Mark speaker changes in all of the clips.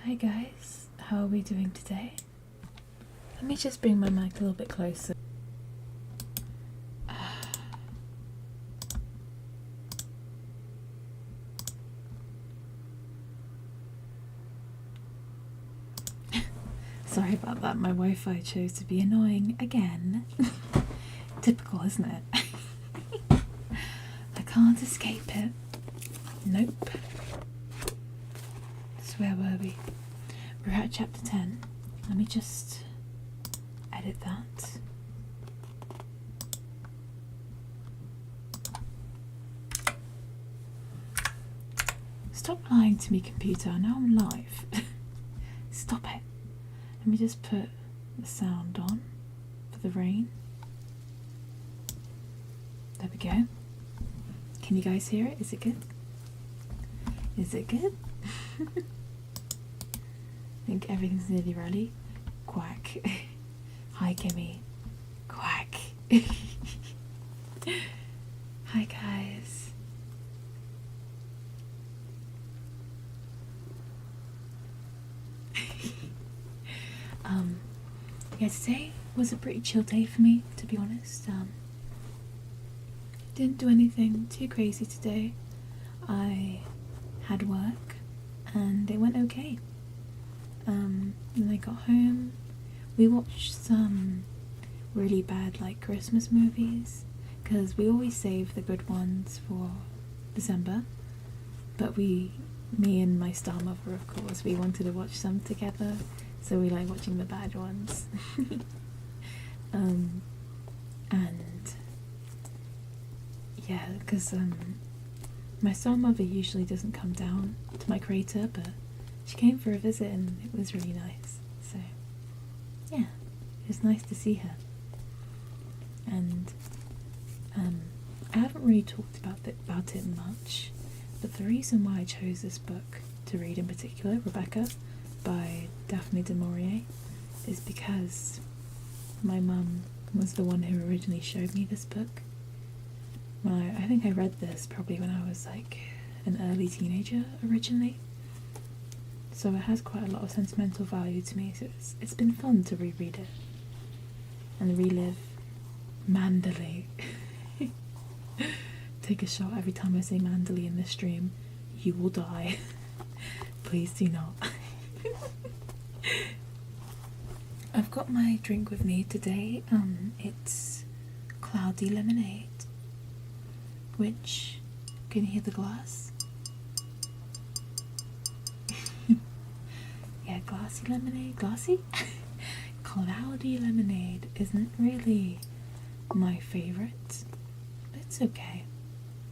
Speaker 1: Hi guys, how are we doing today? Let me just bring my mic a little bit closer. Sorry about that, my Wi-Fi chose to be annoying again. Typical, isn't it? I can't escape it. Nope. So where were we? We're at chapter 10. Let me just edit that. Stop lying to me, computer. Now I'm live. Stop it. Let me just put the sound on for the rain. There we go. Can you guys hear it? Is it good? Is it good? I think everything's nearly ready. Quack. Hi, Kimmy. Quack. Hi, guys. Yeah, today was a pretty chill day for me, to be honest. Didn't do anything too crazy today. I had work and it went okay. When I got home, we watched some really bad Christmas movies, because we always save the good ones for December, but me and my star mother, of course, we wanted to watch some together, so we like watching the bad ones. And yeah, because my star mother usually doesn't come down to my crater, but she came for a visit and it was really nice. So yeah, it was nice to see her. And I haven't really talked about it much, but the reason why I chose this book to read in particular, Rebecca by Daphne du Maurier, is because my mum was the one who originally showed me this book. I think I read this probably when I was an early teenager originally, so it has quite a lot of sentimental value to me, so it's been fun to reread it and relive Manderley. Take a shot every time I say Manderley in this stream. You will die. Please do not. I've got my drink with me today. It's cloudy lemonade, which, can you hear the glass? Yeah, glassy lemonade. Glassy? Cloudy lemonade isn't really my favourite. It's okay.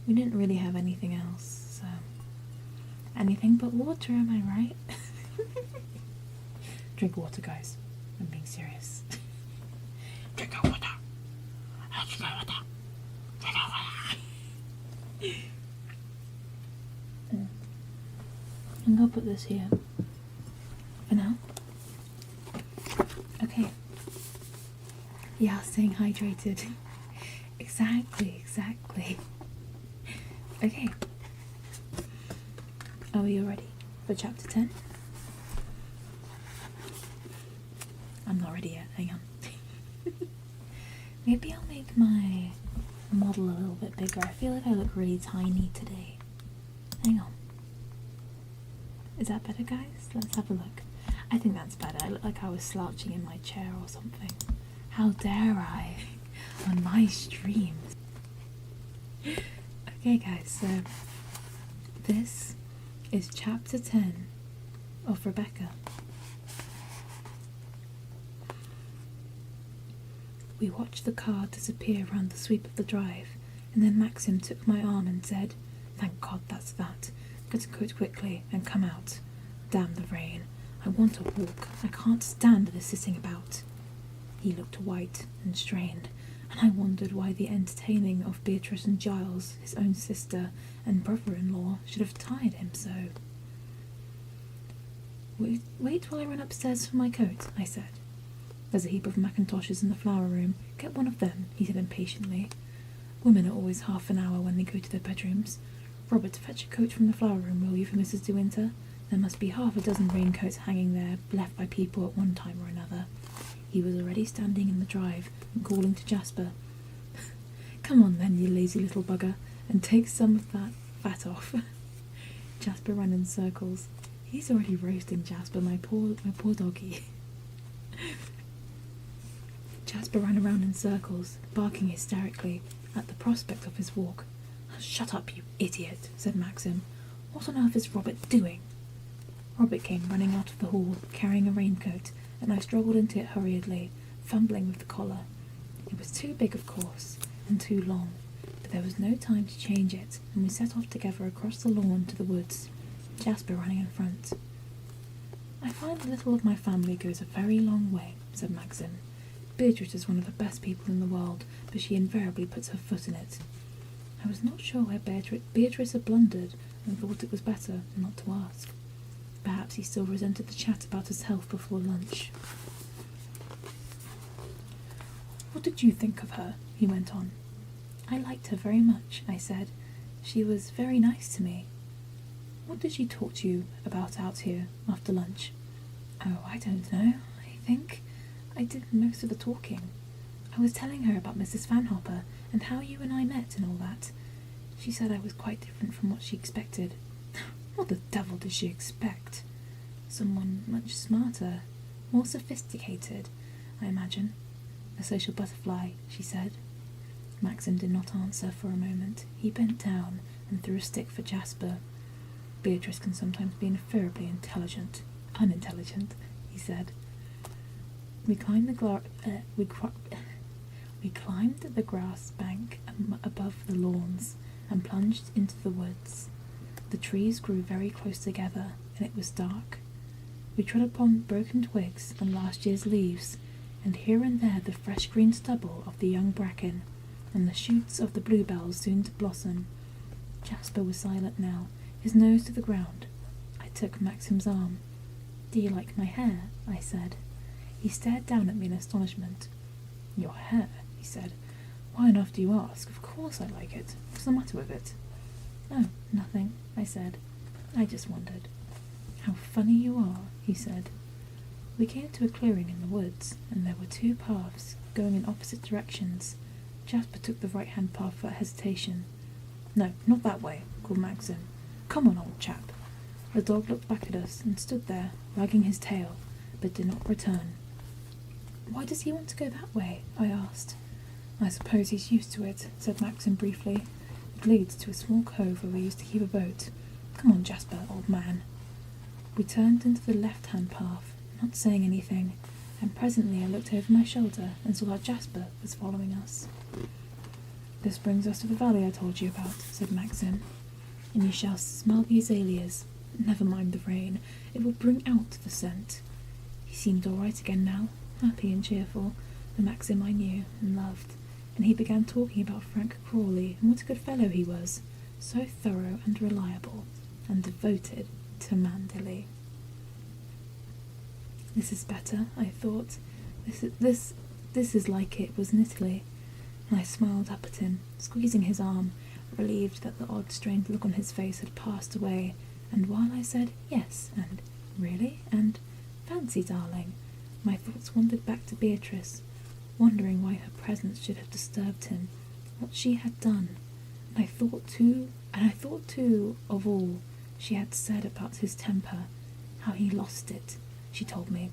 Speaker 1: We didn't really have anything else, so anything but water, am I right? Drink water, guys. I'm being serious. Drink water. Drink water. Drink water. I'm gonna put this here for now. Okay. Yeah, staying hydrated. Exactly. Okay. Are we all ready for chapter 10? I'm not ready yet, hang on. Maybe I'll make my model a little bit bigger. I feel like I look really tiny today. Hang on. Is that better, guys? Let's have a look. I think that's better. I look like I was slouching in my chair or something. How dare I? On my streams. Okay guys, so this is chapter 10 of Rebecca. We watched the car disappear round the sweep of the drive, and then Maxim took my arm and said, "Thank God that's that. Get a coat quickly and come out. Damn the rain. I want to walk. I can't stand this sitting about." He looked white and strained, and I wondered why the entertaining of Beatrice and Giles, his own sister and brother-in-law, should have tired him so. Wait while I run upstairs for my coat," I said. "There's a heap of mackintoshes in the flower room. Get one of them," he said impatiently. "Women are always half an hour when they go to their bedrooms. Robert, fetch a coat from the flower room, will you, for Mrs. De Winter? There must be half a dozen raincoats hanging there, left by people at one time or another. He was already standing in the drive and calling to Jasper. "Come on then, you lazy little bugger, and take some of that fat off." Jasper ran in circles. He's already roasting Jasper, my poor doggy. Jasper ran around in circles, barking hysterically at the prospect of his walk. "Shut up, you idiot," said Maxim. "What on earth is Robert doing?" Robert came running out of the hall, carrying a raincoat, and I struggled into it hurriedly, fumbling with the collar. It was too big, of course, and too long, but there was no time to change it, and we set off together across the lawn to the woods, Jasper running in front. "I find the little of my family goes a very long way," said Maxim. "Beatrice is one of the best people in the world, but she invariably puts her foot in it." I was not sure where Beatrice had blundered, and thought it was better not to ask. Perhaps he still resented the chat about his health before lunch. "What did you think of her?" he went on. "I liked her very much," I said. "She was very nice to me." "What did she talk to you about out here after lunch?" "Oh, I don't know. I think I did most of the talking. I was telling her about Mrs. Fanhopper and how you and I met and all that. She said I was quite different from what she expected." "What the devil did she expect?" "Someone much smarter, more sophisticated, I imagine. A social butterfly," she said. Maxim did not answer for a moment. He bent down and threw a stick for Jasper. "Beatrice can sometimes be unbearably unintelligent," he said. We climbed the grass bank above the lawns and plunged into the woods. The trees grew very close together, and it was dark. We trod upon broken twigs and last year's leaves, and here and there the fresh green stubble of the young bracken, and the shoots of the bluebells soon to blossom. Jasper was silent now, his nose to the ground. I took Maxim's arm. "Do you like my hair?" I said. He stared down at me in astonishment. "Your hair?" he said. "Why on earth do you ask? Of course I like it. What's the matter with it?" "Oh, nothing," I said. "I just wondered." "How funny you are," he said. We came to a clearing in the woods, and there were two paths, going in opposite directions. Jasper took the right-hand path without hesitation. "No, not that way," called Maxim. "Come on, old chap." The dog looked back at us and stood there, wagging his tail, but did not return. "Why does he want to go that way?" I asked. "I suppose he's used to it," said Maxim briefly. "It leads to a small cove where we used to keep a boat. Come on, Jasper, old man." We turned into the left-hand path, not saying anything, and presently I looked over my shoulder and saw that Jasper was following us. "This brings us to the valley I told you about," said Maxim, "and you shall smell the azaleas. Never mind the rain, it will bring out the scent." He seemed all right again now, happy and cheerful, the Maxim I knew and loved, and he began talking about Frank Crawley and what a good fellow he was, so thorough and reliable, and devoted to Mandilly. This is better, I thought. This is like it was in Italy, and I smiled up at him, squeezing his arm, relieved that the odd strained look on his face had passed away, and while I said yes, and really, and fancy, darling, my thoughts wandered back to Beatrice, wondering why her presence should have disturbed him, what she had done, and I thought too of all she had said about his temper, how he lost it, she told me,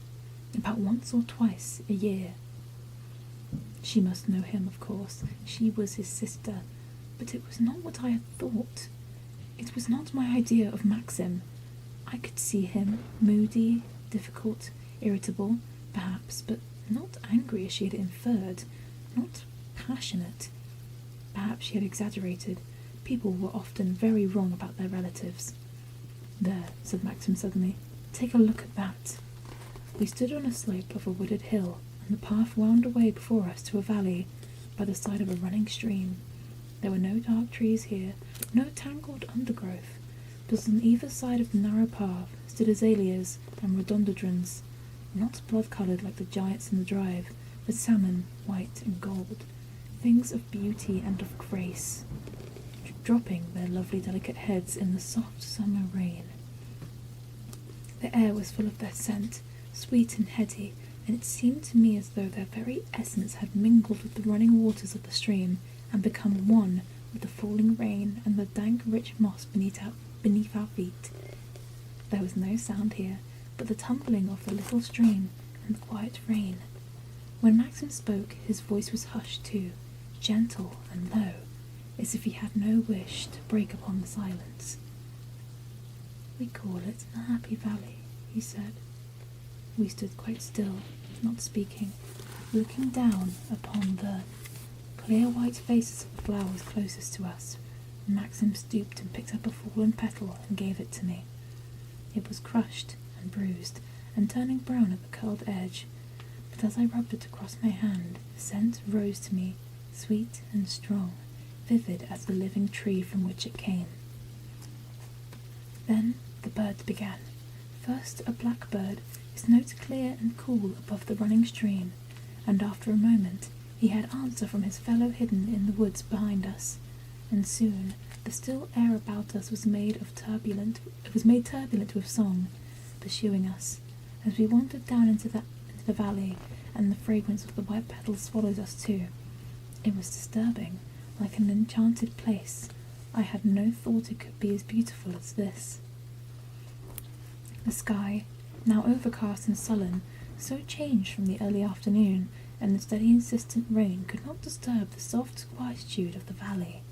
Speaker 1: about once or twice a year. She must know him, of course. She was his sister, but it was not what I had thought. It was not my idea of Maxim. I could see him, moody, difficult, irritable, perhaps, but not angry as she had inferred, not passionate. Perhaps she had exaggerated. People were often very wrong about their relatives. "There," said Maxim suddenly. "Take a look at that." We stood on a slope of a wooded hill, and the path wound away before us to a valley by the side of a running stream. There were no dark trees here, no tangled undergrowth, but on either side of the narrow path stood azaleas and rhododendrons, not blood-coloured like the giants in the drive, but salmon, white and gold, things of beauty and of grace, dropping their lovely delicate heads in the soft summer rain. The air was full of their scent, sweet and heady, and it seemed to me as though their very essence had mingled with the running waters of the stream and become one with the falling rain and the dank rich moss beneath our feet. There was no sound here but the tumbling of the little stream and the quiet rain. When Maxim spoke, his voice was hushed too, gentle and low, as if he had no wish to break upon the silence. "We call it the Happy Valley," he said. We stood quite still, not speaking, looking down upon the clear white faces of the flowers closest to us. Maxim stooped and picked up a fallen petal and gave it to me. It was crushed and bruised and turning brown at the curled edge, but as I rubbed it across my hand, the scent rose to me, sweet and strong, vivid as the living tree from which it came. Then the birds began. First a blackbird, his notes clear and cool above the running stream, and after a moment he had answer from his fellow hidden in the woods behind us, and soon the still air about us was made turbulent with song, pursuing us, as we wandered down into the valley, and the fragrance of the white petals swallowed us too. It was disturbing, like an enchanted place. I had no thought it could be as beautiful as this. The sky, now overcast and sullen, so changed from the early afternoon, and the steady insistent rain could not disturb the soft quietude of the valley.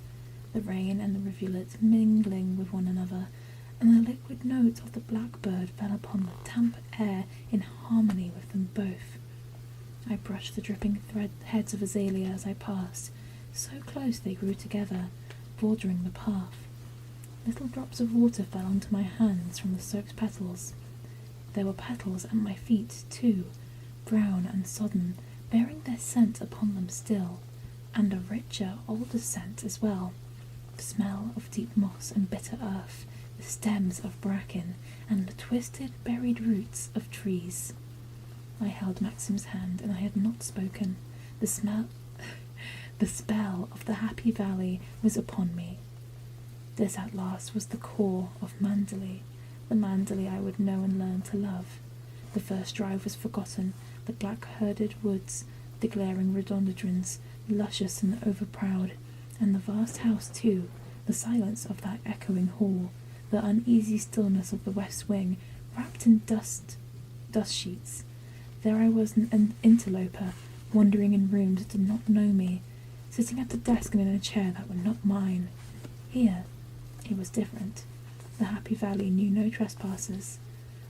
Speaker 1: The rain and the rivulet mingling with one another, and the liquid notes of the blackbird fell upon the damp air in harmony with them both. I brushed the dripping heads of azalea as I passed, so close they grew together, bordering the path. Little drops of water fell onto my hands from the soaked petals. There were petals at my feet, too, brown and sodden, bearing their scent upon them still, and a richer, older scent as well. The smell of deep moss and bitter earth, the stems of bracken, and the twisted, buried roots of trees. I held Maxim's hand, and I had not spoken. The spell of the Happy Valley was upon me. This at last was the core of Manderley, the Manderley I would know and learn to love. The first drive was forgotten, the black-herded woods, the glaring rhododendrons, luscious and overproud, and the vast house too, the silence of that echoing hall, the uneasy stillness of the west wing, wrapped in dust sheets. There I was, an interloper, wandering in rooms that did not know me, sitting at a desk and in a chair that were not mine. Here, it was different. The Happy Valley knew no trespassers.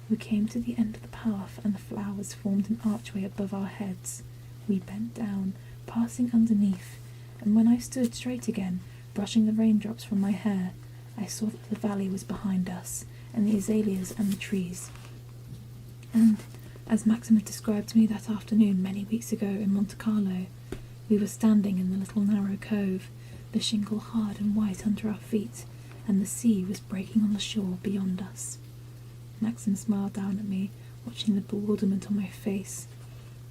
Speaker 1: We came to the end of the path, and the flowers formed an archway above our heads. We bent down, passing underneath, and when I stood straight again, brushing the raindrops from my hair, I saw that the valley was behind us, and the azaleas and the trees. And, as Maxim had described to me that afternoon many weeks ago in Monte Carlo, we were standing in the little narrow cove, the shingle hard and white under our feet, and the sea was breaking on the shore beyond us. Maxim smiled down at me, watching the bewilderment on my face.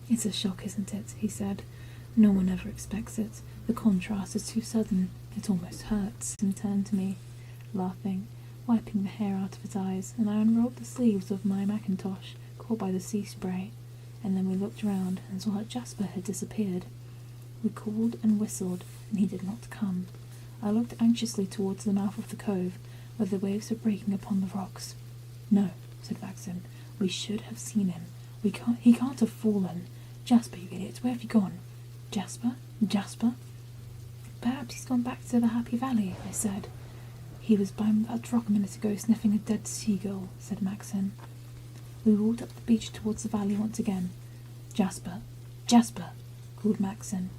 Speaker 1: "It's a shock, isn't it?" he said. "No one ever expects it. The contrast is too sudden. It almost hurts." And turned to me, laughing, wiping the hair out of his eyes, and I unrolled the sleeves of my mackintosh, caught by the sea spray, and then we looked round and saw that Jasper had disappeared. We called and whistled, and he did not come. I looked anxiously towards the mouth of the cove, where the waves were breaking upon the rocks. "No," said Maxim, "we should have seen him. He can't have fallen. Jasper, you idiot, where have you gone?" "Jasper? Jasper?" "Perhaps he's gone back to the Happy Valley," I said. "He was by that rock a minute ago sniffing a dead seagull," said Maxim. We walked up the beach towards the valley once again. "Jasper! Jasper!" called Maxim.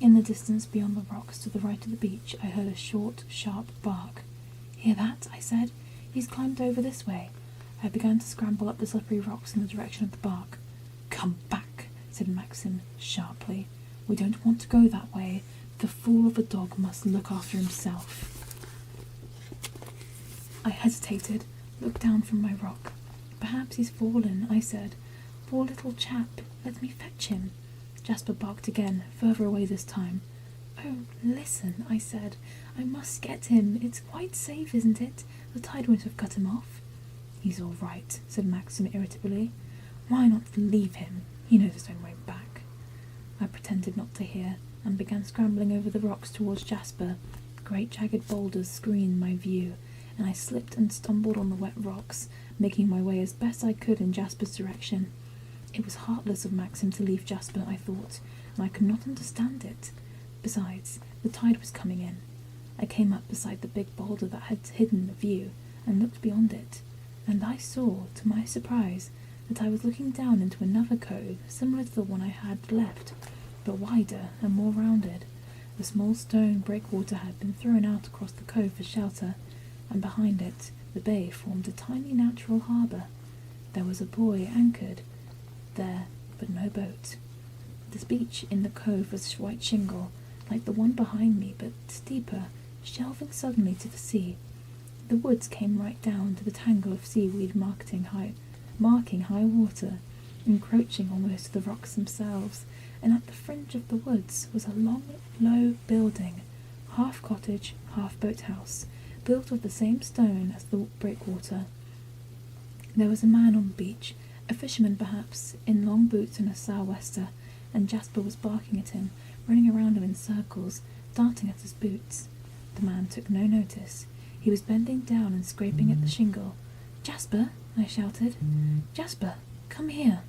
Speaker 1: In the distance beyond the rocks to the right of the beach I heard a short, sharp bark. "Hear that?" I said. "He's climbed over this way." I began to scramble up the slippery rocks in the direction of the bark. "Come back," said Maxim sharply. "We don't want to go that way. The fool of a dog must look after himself." I hesitated, looked down from my rock. "Perhaps he's fallen," I said. "Poor little chap, let me fetch him." Jasper barked again, further away this time. "Oh, listen," I said. "I must get him. It's quite safe, isn't it? The tide won't have cut him off." "He's all right," said Maxim irritably. "Why not leave him? He knows his own way back." I pretended not to hear, and began scrambling over the rocks towards Jasper. Great jagged boulders screened my view, and I slipped and stumbled on the wet rocks, making my way as best I could in Jasper's direction. It was heartless of Maxim to leave Jasper, I thought, and I could not understand it. Besides, the tide was coming in. I came up beside the big boulder that had hidden the view, and looked beyond it, and I saw, to my surprise, that I was looking down into another cove similar to the one I had left, but wider and more rounded. The small stone breakwater had been thrown out across the cove for shelter, and behind it the bay formed a tiny natural harbour. There was a buoy anchored there, but no boat. The beach in the cove was white shingle, like the one behind me, but steeper, shelving suddenly to the sea. The woods came right down to the tangle of seaweed marking high water, encroaching almost to the rocks themselves, and at the fringe of the woods was a long, low building, half cottage, half boathouse, built of the same stone as the breakwater. There was a man on the beach, a fisherman perhaps, in long boots and a sou'wester, and Jasper was barking at him, running around him in circles, darting at his boots. The man took no notice. He was bending down and scraping at the shingle. "Jasper!" I shouted. "Jasper, come here!"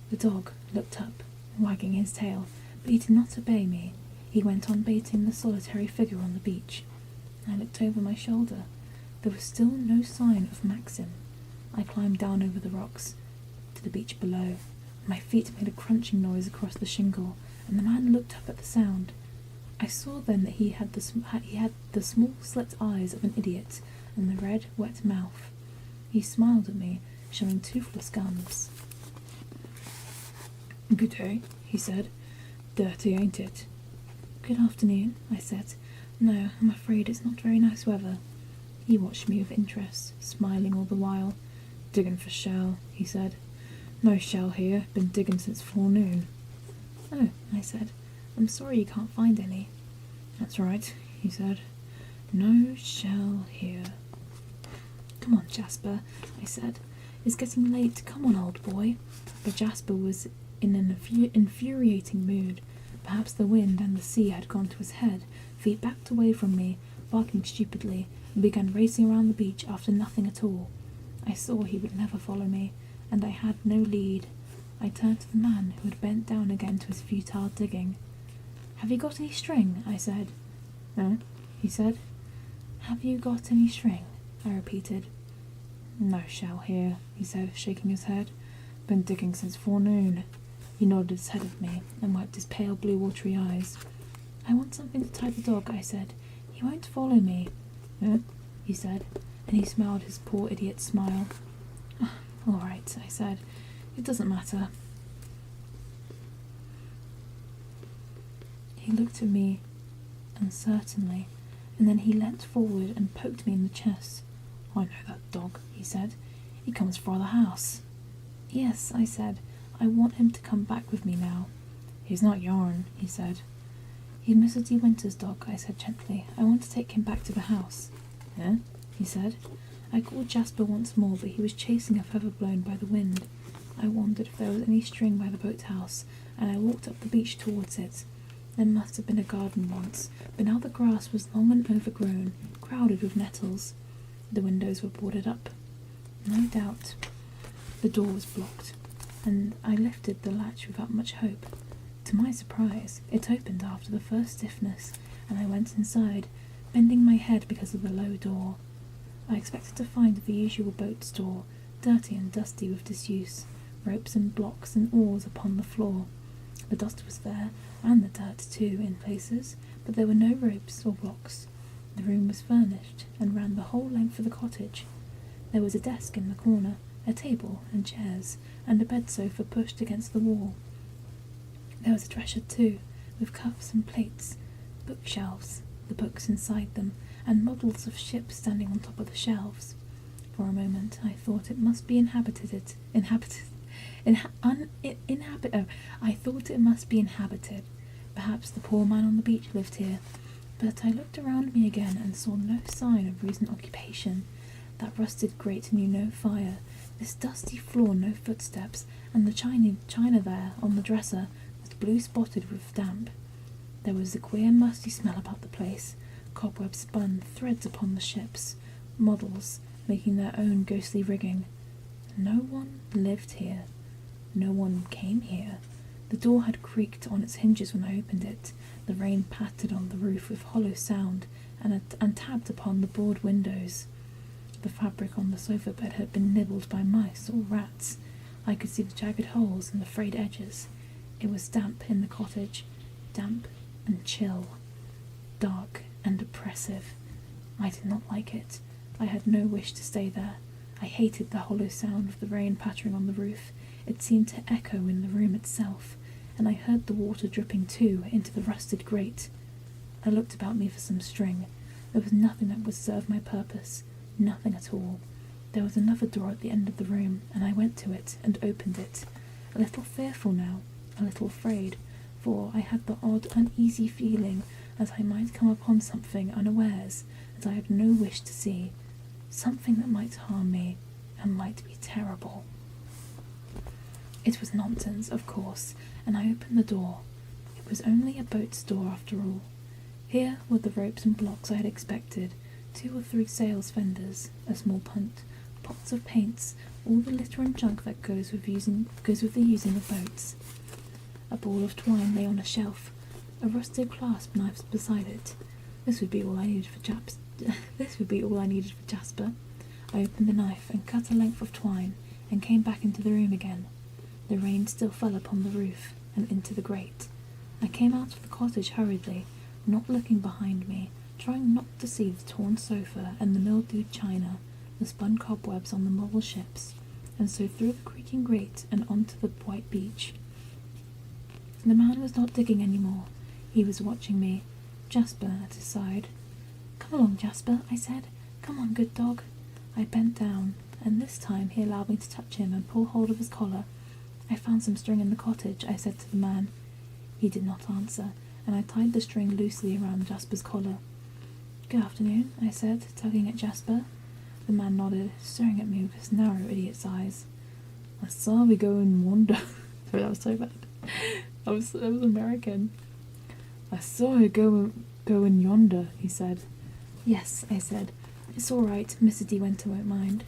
Speaker 1: The dog looked up, wagging his tail, but he did not obey me. He went on baiting the solitary figure on the beach. I looked over my shoulder. There was still no sign of Maxim. I climbed down over the rocks to the beach below. My feet made a crunching noise across the shingle, and the man looked up at the sound. I saw then that he had the small slit eyes of an idiot and the red, wet mouth. He smiled at me, showing toothless gums. "Good day," he said. "Dirty, ain't it?" "Good afternoon," I said. "No, I'm afraid it's not very nice weather." He watched me with interest, smiling all the while. "Digging for shell," he said. "No shell here. Been digging since forenoon." "Oh," I said. "I'm sorry you can't find any." "That's right," he said. "No shell here." "Come on, Jasper," I said. "It's getting late. Come on, old boy." But Jasper was in an infuriating mood. Perhaps the wind and the sea had gone to his head, for he backed away from me, barking stupidly, and began racing around the beach after nothing at all. I saw he would never follow me, and I had no lead. I turned to the man, who had bent down again to his futile digging. "Have you got any string?" I said. "No," he said. "Have you got any string?" I repeated. "No shell here," he said, shaking his head. "Been digging since forenoon." He nodded his head at me and wiped his pale blue watery eyes. "I want something to tie the dog," I said. "He won't follow me." He said, and he smiled his poor idiot smile. "All right," I said. "It doesn't matter." He looked at me uncertainly, and then he leant forward and poked me in the chest. "I know that dog," he said. "He comes fra the house." "Yes," I said. "I want him to come back with me now." "He's not yourn," he said. "He's Mrs. De Winter's dog," I said gently. "I want to take him back to the house." He said. I called Jasper once more, but he was chasing a feather blown by the wind. I wondered if there was any string by the boathouse, and I walked up the beach towards it. There must have been a garden once, but now the grass was long and overgrown, crowded with nettles. The windows were boarded up. No doubt. The door was blocked, and I lifted the latch without much hope. To my surprise, it opened after the first stiffness, and I went inside, bending my head because of the low door. I expected to find the usual boat store, dirty and dusty with disuse, ropes and blocks and oars upon the floor. The dust was there, and the dirt too, in places, but there were no ropes or blocks. The room was furnished, and ran the whole length of the cottage. There was a desk in the corner, a table and chairs, and a bed-sofa pushed against the wall. There was a dresser too, with cups and plates, bookshelves, the books inside them, and models of ships standing on top of the shelves. For a moment I thought it must be inhabited. Perhaps the poor man on the beach lived here. But I looked around me again and saw no sign of recent occupation. That rusted grate knew no fire, this dusty floor no footsteps, and the china there on the dresser was blue spotted with damp. There was a queer musty smell about the place. Cobwebs spun threads upon the ships, models making their own ghostly rigging. No one lived here. No one came here. The door had creaked on its hinges when I opened it. The rain pattered on the roof with hollow sound and tapped upon the broad windows. The fabric on the sofa bed had been nibbled by mice or rats. I could see the jagged holes and the frayed edges. It was damp in the cottage, damp and chill, dark and oppressive. I did not like it. I had no wish to stay there. I hated the hollow sound of the rain pattering on the roof. It seemed to echo in the room itself, and I heard the water dripping too into the rusted grate. I looked about me for some string. There was nothing that would serve my purpose, nothing at all. There was another door at the end of the room, and I went to it and opened it, a little fearful now, a little afraid, for I had the odd, uneasy feeling that I might come upon something unawares that I had no wish to see, something that might harm me and might be terrible. It was nonsense, of course, and I opened the door. It was only a boat's door after all. Here were the ropes and blocks I had expected, 2 or 3 sails fenders, a small punt, pots of paints, all the litter and junk that goes with the using of boats. A ball of twine lay on a shelf, a rusted clasp knife beside it. This would be all I needed for Jasper. I opened the knife and cut a length of twine, and came back into the room again. The rain still fell upon the roof and into the grate. I came out of the cottage hurriedly, not looking behind me, trying not to see the torn sofa and the mildewed china, the spun cobwebs on the model ships, and so through the creaking grate and onto the white beach. The man was not digging any more. He was watching me, Jasper at his side. "Come along, Jasper," I said. "Come on, good dog." I bent down, and this time he allowed me to touch him and pull hold of his collar. "I found some string in the cottage," I said to the man. He did not answer, and I tied the string loosely around Jasper's collar. "Good afternoon," I said, tugging at Jasper. The man nodded, staring at me with his narrow idiot's eyes. "I saw we go and wander." Sorry, that was so bad. I was American. "I saw her go in yonder," he said. "Yes," I said. "It's all right. Mrs. De Winter won't mind."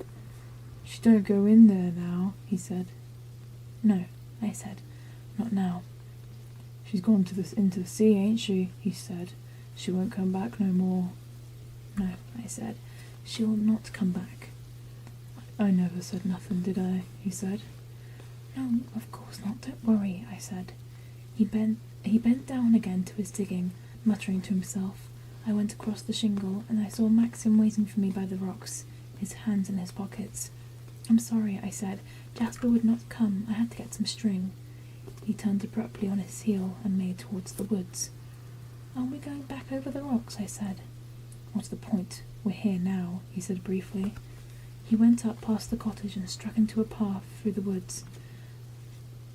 Speaker 1: "She don't go in there now," he said. "No," I said. "Not now." "She's gone into the sea, ain't she?" he said. "She won't come back no more." "No," I said. "She will not come back." "I never said nothing, did I?" he said. "No, of course not. Don't worry," I said. He bent down again to his digging, muttering to himself. I went across the shingle, and I saw Maxim waiting for me by the rocks, his hands in his pockets. "I'm sorry," I said. "Jasper would not come. I had to get some string." He turned abruptly on his heel and made towards the woods. "Aren't we going back over the rocks?" I said. "What's the point? We're here now," he said briefly. He went up past the cottage and struck into a path through the woods.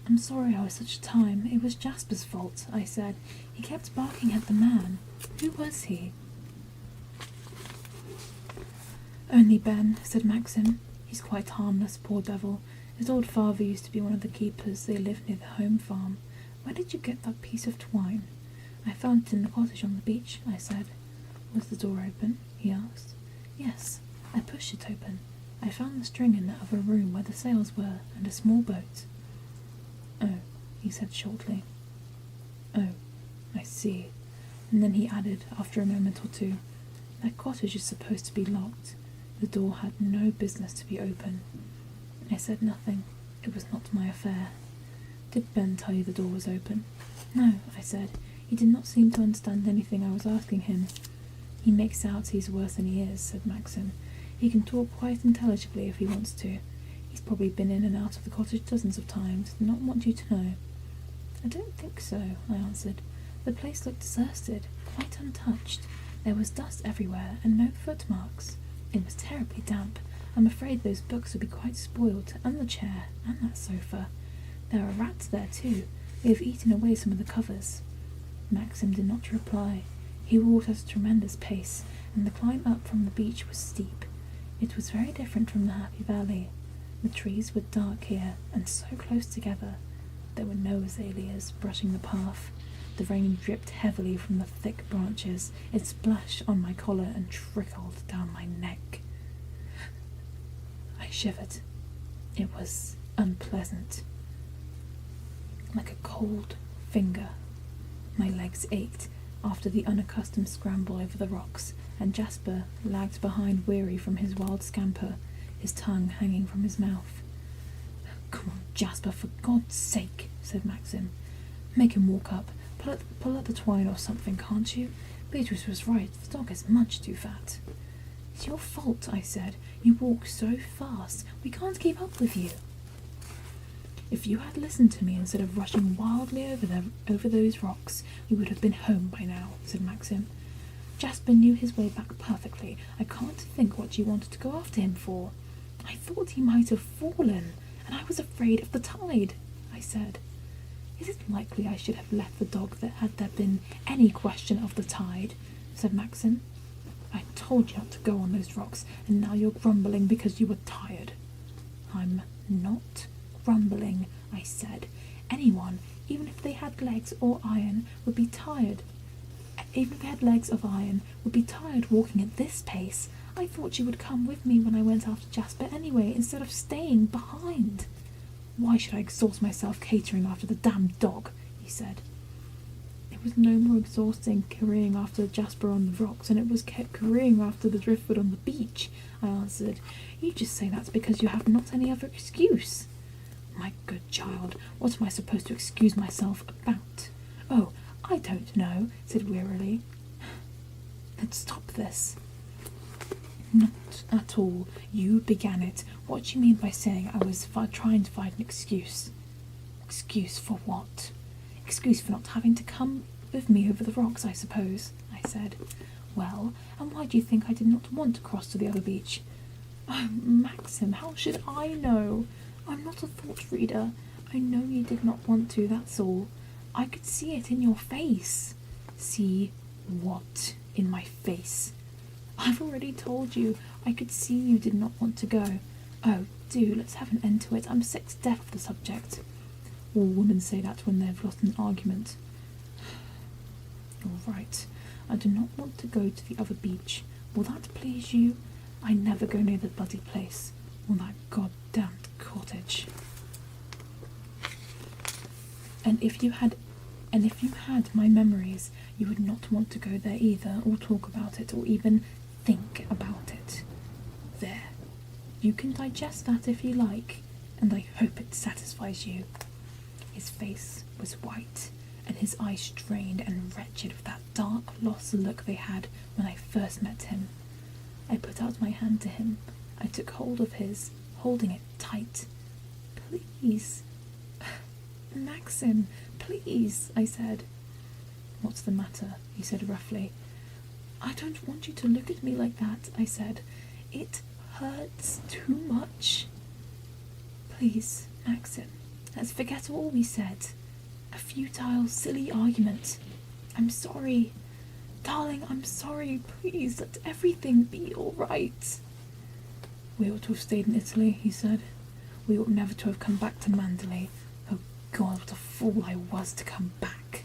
Speaker 1: "I'm sorry I was such a time. It was Jasper's fault," I said. "He kept barking at the man. Who was he?" "Only Ben," said Maxim. "He's quite harmless, poor devil. His old father used to be one of the keepers. They lived near the home farm. Where did you get that piece of twine?" "I found it in the cottage on the beach," I said. "Was the door open?" he asked. "Yes. I pushed it open. I found the string in that other room where the sails were, and a small boat." "Oh," he said shortly. "Oh, I see." And then he added, after a moment or two, "That cottage is supposed to be locked. The door had no business to be open." I said nothing. It was not my affair. "Did Ben tell you the door was open?" "No," I said. "He did not seem to understand anything I was asking him." "He makes out he's worse than he is," said Maxim. "He can talk quite intelligibly if he wants to. He's probably been in and out of the cottage dozens of times. Did not want you to know." "I don't think so," I answered. "The place looked deserted, quite untouched. There was dust everywhere, and no footmarks. It was terribly damp. I'm afraid those books would be quite spoiled, and the chair, and that sofa. There are rats there too. They have eaten away some of the covers." Maxim did not reply. He walked at a tremendous pace, and the climb up from the beach was steep. It was very different from the Happy Valley. The trees were dark here and so close together. There were no azaleas brushing the path. The rain dripped heavily from the thick branches. It splashed on my collar and trickled down my neck. I shivered. It was unpleasant. Like a cold finger. My legs ached after the unaccustomed scramble over the rocks, and Jasper lagged behind, weary from his wild scamper, his tongue hanging from his mouth. "Come on, Jasper, for God's sake," said Maxim. "Make him walk up. Pull at the twine or something, can't you? Beatrice was right. The dog is much too fat." "It's your fault," I said. "You walk so fast. We can't keep up with you." "If you had listened to me instead of rushing wildly over those rocks, we would have been home by now," said Maxim. "Jasper knew his way back perfectly. I can't think what you wanted to go after him for." "I thought he might have fallen, and I was afraid of the tide," I said. "Is it likely I should have left the dog had there been any question of the tide?" said Maxim. "I told you not to go on those rocks, and now you're grumbling because you were tired." "I'm not grumbling," I said. "Anyone, even if they had legs or iron, would be tired. Even if they had legs of iron, would be tired walking at this pace. I thought you would come with me when I went after Jasper anyway, instead of staying behind." "Why should I exhaust myself catering after the damned dog?" he said. "It was no more exhausting careering after Jasper on the rocks than it was careering after the driftwood on the beach," I answered. "You just say that because you have not any other excuse." "My good child, what am I supposed to excuse myself about?" "Oh, I don't know," said wearily. "Let's stop this." "Not at all. You began it. What do you mean by saying I was trying to find an excuse?" "Excuse for what?" "Excuse for not having to come with me over the rocks, I suppose," I said. "Well, and why do you think I did not want to cross to the other beach?" "Oh, Maxim, how should I know? I'm not a thought reader. I know you did not want to, that's all. I could see it in your face." "See what in my face?" "I've already told you. I could see you did not want to go." "Oh, do, let's have an end to it. I'm sick to death of the subject." "All women say that when they've lost an argument." "All right. I do not want to go to the other beach. Will that please you? I never go near the bloody place, or that goddamned cottage. And if you had my memories, you would not want to go there either, or talk about it, or even think about it. There. You can digest that if you like, and I hope it satisfies you." His face was white, and his eyes strained and wretched with that dark, lost look they had when I first met him. I put out my hand to him. I took hold of his, holding it tight. "Please, Maxim, please," I said. "What's the matter?" he said roughly. "I don't want you to look at me like that," I said. "It hurts too much." "Please, Maxim, let's forget all we said. A futile, silly argument. I'm sorry. Darling, I'm sorry. Please, let everything be all right." "We ought to have stayed in Italy," he said. "We ought never to have come back to Mandalay. Oh God, what a fool I was to come back."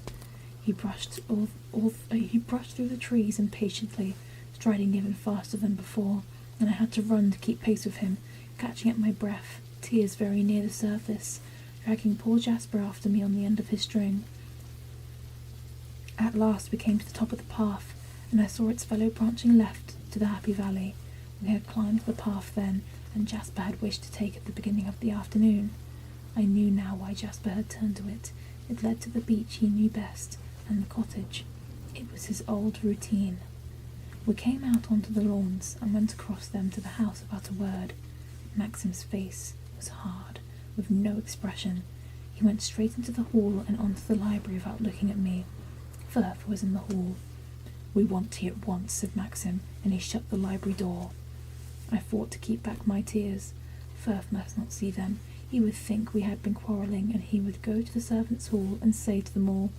Speaker 1: He brushed through the trees impatiently, striding even faster than before, and I had to run to keep pace with him, catching at my breath, tears very near the surface, dragging poor Jasper after me on the end of his string. At last we came to the top of the path, and I saw its fellow branching left to the Happy Valley. We had climbed the path then, and Jasper had wished to take it at the beginning of the afternoon. I knew now why Jasper had turned to it. It led to the beach he knew best, and the cottage. It was his old routine. We came out onto the lawns and went across them to the house without a word. Maxim's face was hard, with no expression. He went straight into the hall and onto the library without looking at me. Firth was in the hall. "We want tea at once," said Maxim, and he shut the library door. I fought to keep back my tears. Firth must not see them. He would think we had been quarrelling, and he would go to the servants' hall and say to them all,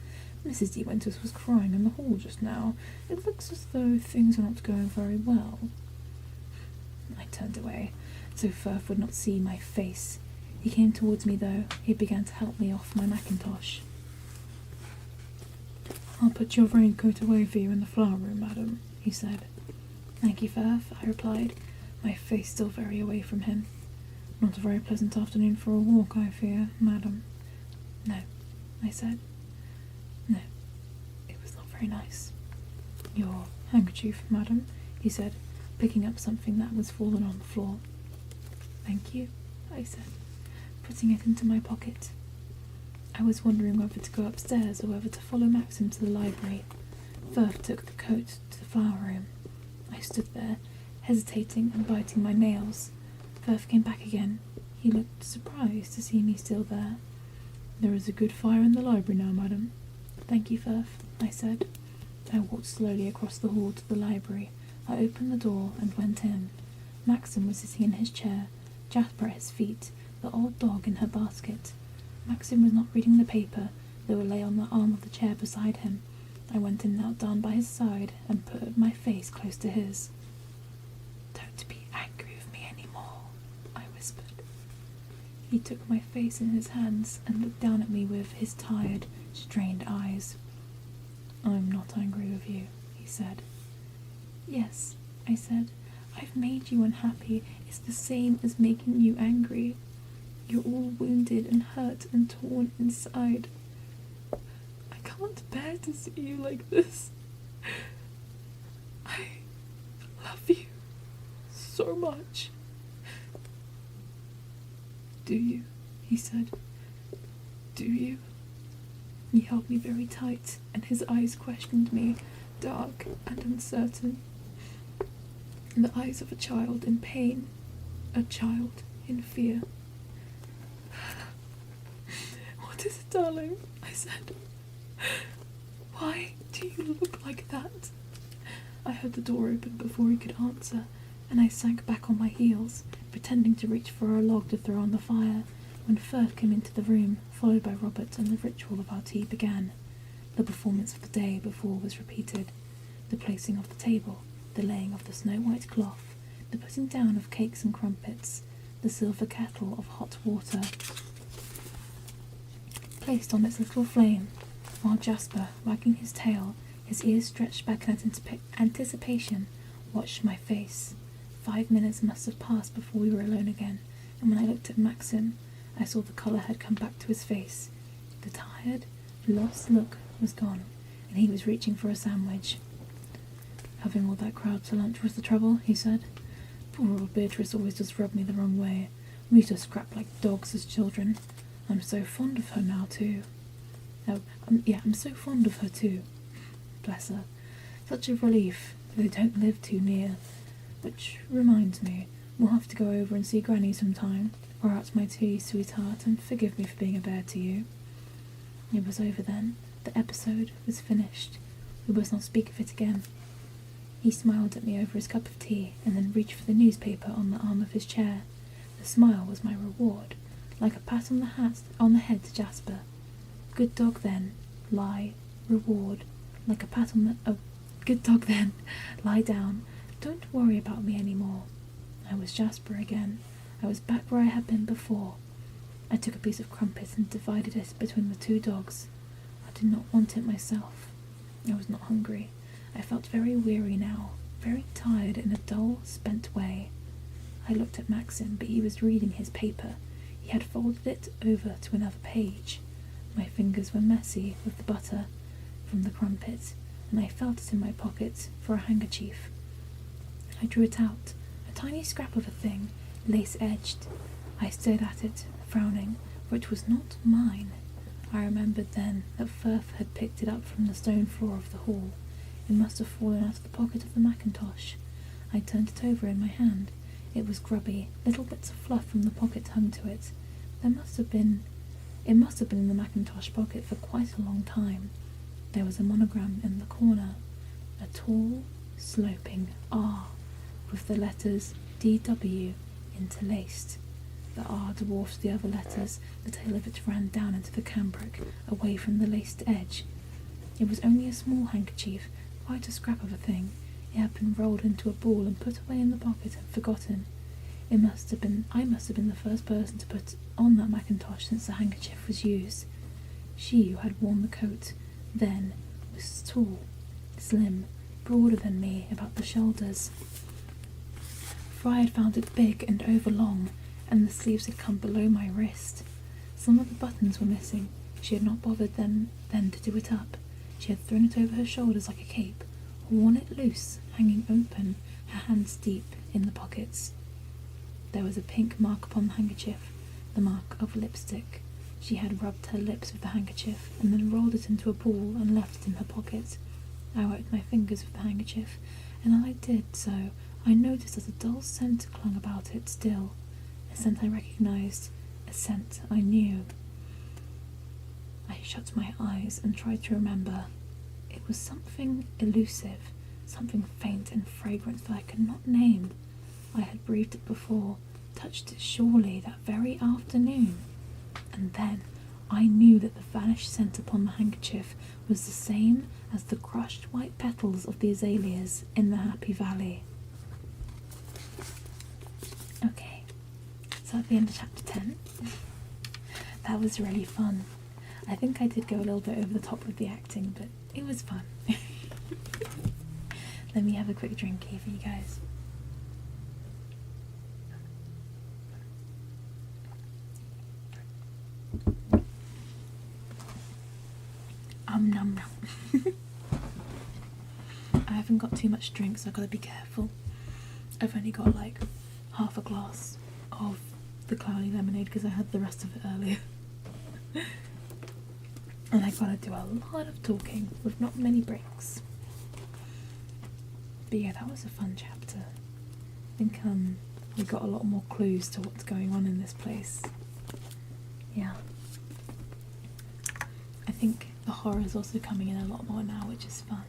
Speaker 1: "Mrs. De Winters was crying in the hall just now. It looks as though things are not going very well." I turned away, so Firth would not see my face. He came towards me, though. He began to help me off my mackintosh. "I'll put your raincoat away for you in the flower room, madam," he said. "Thank you, Firth," I replied, my face still very away from him. "Not a very pleasant afternoon for a walk, I fear, madam." "No," I said. "No, it was not very nice." "Your handkerchief, madam," he said, picking up something that was fallen on the floor. "Thank you," I said, putting it into my pocket. I was wondering whether to go upstairs or whether to follow Maxim to the library. Firth took the coat to the flower room. I stood there, hesitating and biting my nails. Firth came back again. He looked surprised to see me still there. "There is a good fire in the library now, madam." "Thank you, Firth," I said. I walked slowly across the hall to the library. I opened the door and went in. Maxim was sitting in his chair, Jasper at his feet, the old dog in her basket. Maxim was not reading the paper, though it lay on the arm of the chair beside him. I went and knelt down by his side and put my face close to his. "Don't be angry with me any more," I whispered. He took my face in his hands and looked down at me with his tired, strained eyes. "I'm not angry with you," he said. "Yes," I said. "I've made you unhappy. It's the same as making you angry. You're all wounded and hurt and torn inside. I can't bear to see you like this. I love you so much." "Do you?" he said. "Do you?" He held me very tight, and his eyes questioned me, dark and uncertain. The eyes of a child in pain, a child in fear. "What is it, darling?" I said. "Why do you look like that?" I heard the door open before he could answer, and I sank back on my heels, pretending to reach for a log to throw on the fire, when Firth came into the room, followed by Robert, and the ritual of our tea began. The performance of the day before was repeated. The placing of the table, the laying of the snow-white cloth, the putting down of cakes and crumpets, the silver kettle of hot water placed on its little flame, while Jasper, wagging his tail, his ears stretched back in anticipation, watched my face. 5 minutes must have passed before we were alone again, and when I looked at Maxim, I saw the colour had come back to his face. The tired, lost look was gone, and he was reaching for a sandwich. "Having all that crowd to lunch was the trouble," he said. "Poor old Beatrice always does rub me the wrong way. We used to scrap like dogs as children. I'm so fond of her now, too. I'm so fond of her, too. Bless her. Such a relief, though they don't live too near. Which reminds me, we'll have to go over and see Granny sometime. Pour out my tea, sweetheart, and forgive me for being a bear to you." It was over then. The episode was finished. We must not speak of it again. He smiled at me over his cup of tea, and then reached for the newspaper on the arm of his chair. The smile was my reward, like a pat on the head to Jasper. Good dog then, lie, reward, like a pat on the... good dog then, lie down. Don't worry about me any more. I was Jasper again. I was back where I had been before. I took a piece of crumpet and divided it between the two dogs. I did not want it myself. I was not hungry. I felt very weary now, very tired in a dull, spent way. I looked at Maxim, but he was reading his paper. He had folded it over to another page. My fingers were messy with the butter from the crumpet, and I felt it in my pocket for a handkerchief. I drew it out, a tiny scrap of a thing, lace-edged. I stared at it, frowning, for it was not mine. I remembered then that Firth had picked it up from the stone floor of the hall. It must have fallen out of the pocket of the mackintosh. I turned it over in my hand. It was grubby, little bits of fluff from the pocket hung to it. It must have been in the mackintosh pocket for quite a long time. There was a monogram in the corner, a tall, sloping R, with the letters DW interlaced. The R dwarfed the other letters. The tail of it ran down into the cambric, away from the laced edge. It was only a small handkerchief, quite a scrap of a thing. It had been rolled into a ball and put away in the pocket and forgotten. I must have been the first person to put on that mackintosh since the handkerchief was used. She who had worn the coat then was tall, slim, broader than me about the shoulders, for I had found it big and overlong, and the sleeves had come below my wrist. Some of the buttons were missing. She had not bothered then to do it up. She had thrown it over her shoulders like a cape, or worn it loose, hanging open, her hands deep in the pockets. There was a pink mark upon the handkerchief, the mark of lipstick. She had rubbed her lips with the handkerchief, and then rolled it into a ball and left it in her pocket. I wiped my fingers with the handkerchief, and as I did so, I noticed that a dull scent clung about it still, a scent I recognized, a scent I knew. I shut my eyes and tried to remember. It was something elusive, something faint and fragrant that I could not name. I had breathed it before, touched it surely that very afternoon. And then I knew that the vanished scent upon the handkerchief was the same as the crushed white petals of the azaleas in the Happy Valley. Okay, so at the end of chapter 10, that was really fun. I think I did go a little bit over the top with the acting, but it was fun. Let me have a quick drink here for you guys. Nom nom. I haven't got too much drink, so I've got to be careful. I've only got like half a glass of the cloudy lemonade because I had the rest of it earlier. And I gotta do a lot of talking with not many breaks. But yeah, that was a fun chapter. I think we got a lot more clues to what's going on in this place. Yeah. I think the horror is also coming in a lot more now, which is fun.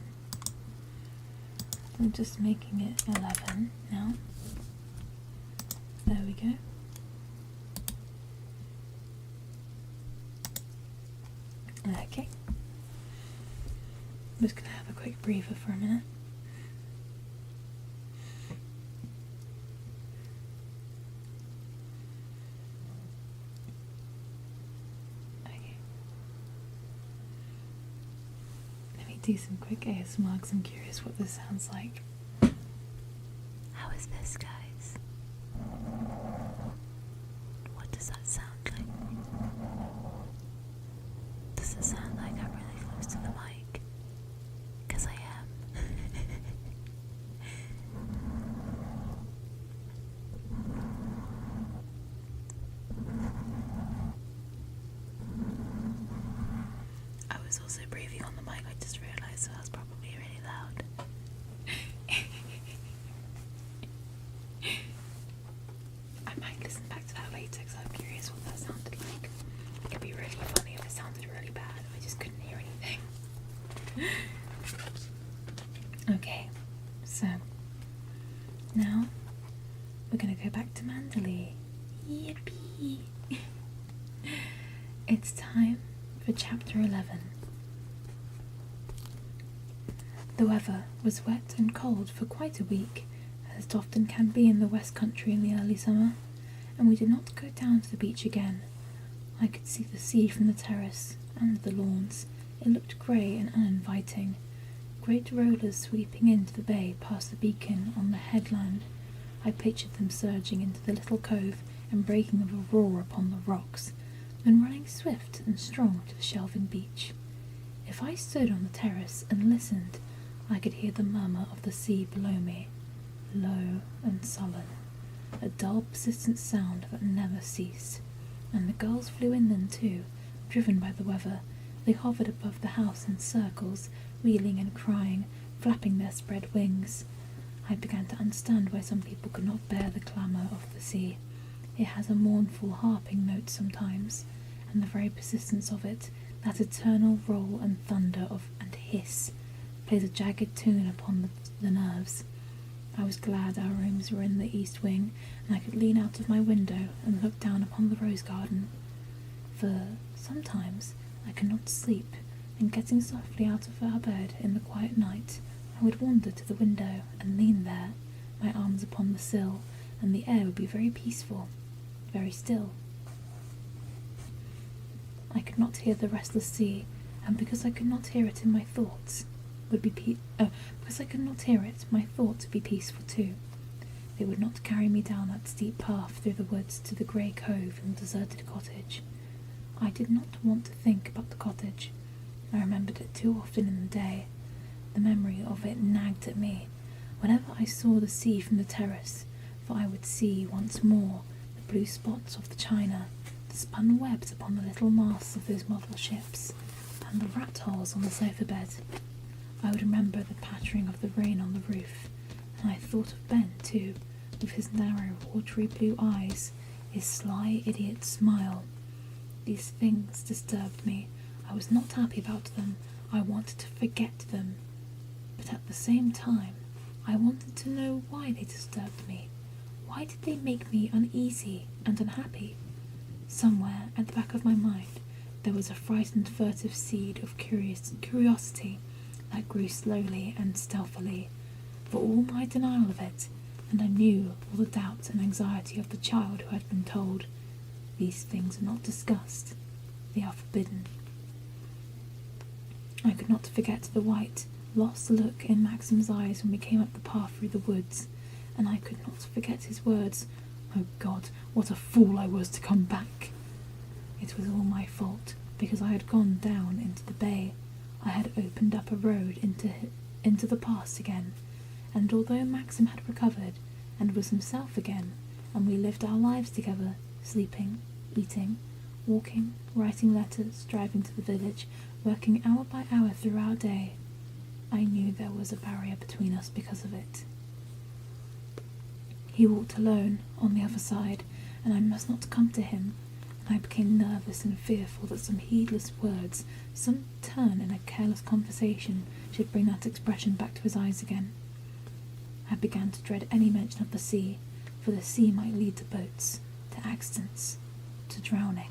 Speaker 1: I'm just making it 11 now. There we go. Okay. I'm just going to have a quick breather for a minute. Okay. Let me do some quick ASMR because I'm curious what this sounds like. How is this, guys? What does that sound like? Does it sound like I'm really close to the mic? Because I am. I was also breathing on the mic, I just realised, so that was probably really loud. I might listen back to that later because I'm curious what that sounded like. It could be really funny if it sounded really bad. I just couldn't hear anything. Okay, so now we're gonna go back to Mandalay. Yippee! It's time for chapter 11. The weather was wet and cold for quite a week, as it often can be in the West Country in the early summer, and we did not go down to the beach again. I could see the sea from the terrace and the lawns. It looked grey and uninviting. Great rollers sweeping into the bay past the beacon on the headland. I pictured them surging into the little cove and breaking with a roar upon the rocks, then running swift and strong to the shelving beach. If I stood on the terrace and listened, I could hear the murmur of the sea below me, low and sullen, a dull, persistent sound that never ceased. And the gulls flew inland too, driven by the weather. They hovered above the house in circles, wheeling and crying, flapping their spread wings. I began to understand why some people could not bear the clamour of the sea. It has a mournful harping note sometimes, and the very persistence of it, that eternal roll and thunder of and hiss, plays a jagged tune upon the nerves. I was glad our rooms were in the east wing, and I could lean out of my window and look down upon the rose garden. For sometimes I could not sleep, and getting softly out of our bed in the quiet night, I I would wander to the window and lean there, my arms upon the sill, and the air would be very peaceful, very still. I could not hear the restless sea, and because I could not hear it in my thoughts, because I could not hear it, my thoughts would be peaceful too. They would not carry me down that steep path through the woods to the grey cove and the deserted cottage. I did not want to think about the cottage. I remembered it too often in the day. The memory of it nagged at me whenever I saw the sea from the terrace, for I would see once more the blue spots of the china, the spun webs upon the little masts of those model ships, and the rat holes on the sofa bed. I would remember the pattering of the rain on the roof, and I thought of Ben too, with his narrow, watery blue eyes, his sly idiot smile. These things disturbed me. I was not happy about them. I wanted to forget them. But at the same time, I wanted to know why they disturbed me. Why did they make me uneasy and unhappy? Somewhere at the back of my mind, there was a frightened, furtive seed of curiosity that grew slowly and stealthily, for all my denial of it, and I knew all the doubt and anxiety of the child who had been told, "These things are not discussed, they are forbidden." I could not forget the white, lost look in Maxim's eyes when we came up the path through the woods, and I could not forget his words, "Oh God, what a fool I was to come back!" It was all my fault, because I had gone down into the bay. I had opened up a road into the past again, and although Maxim had recovered and was himself again, and we lived our lives together, sleeping, eating, walking, writing letters, driving to the village, working hour by hour through our day, I knew there was a barrier between us because of it. He walked alone on the other side, and I must not come to him, and I became nervous and fearful that some heedless words, some turn in a careless conversation, should bring that expression back to his eyes again. I began to dread any mention of the sea, for the sea might lead to boats, to accidents, to drowning.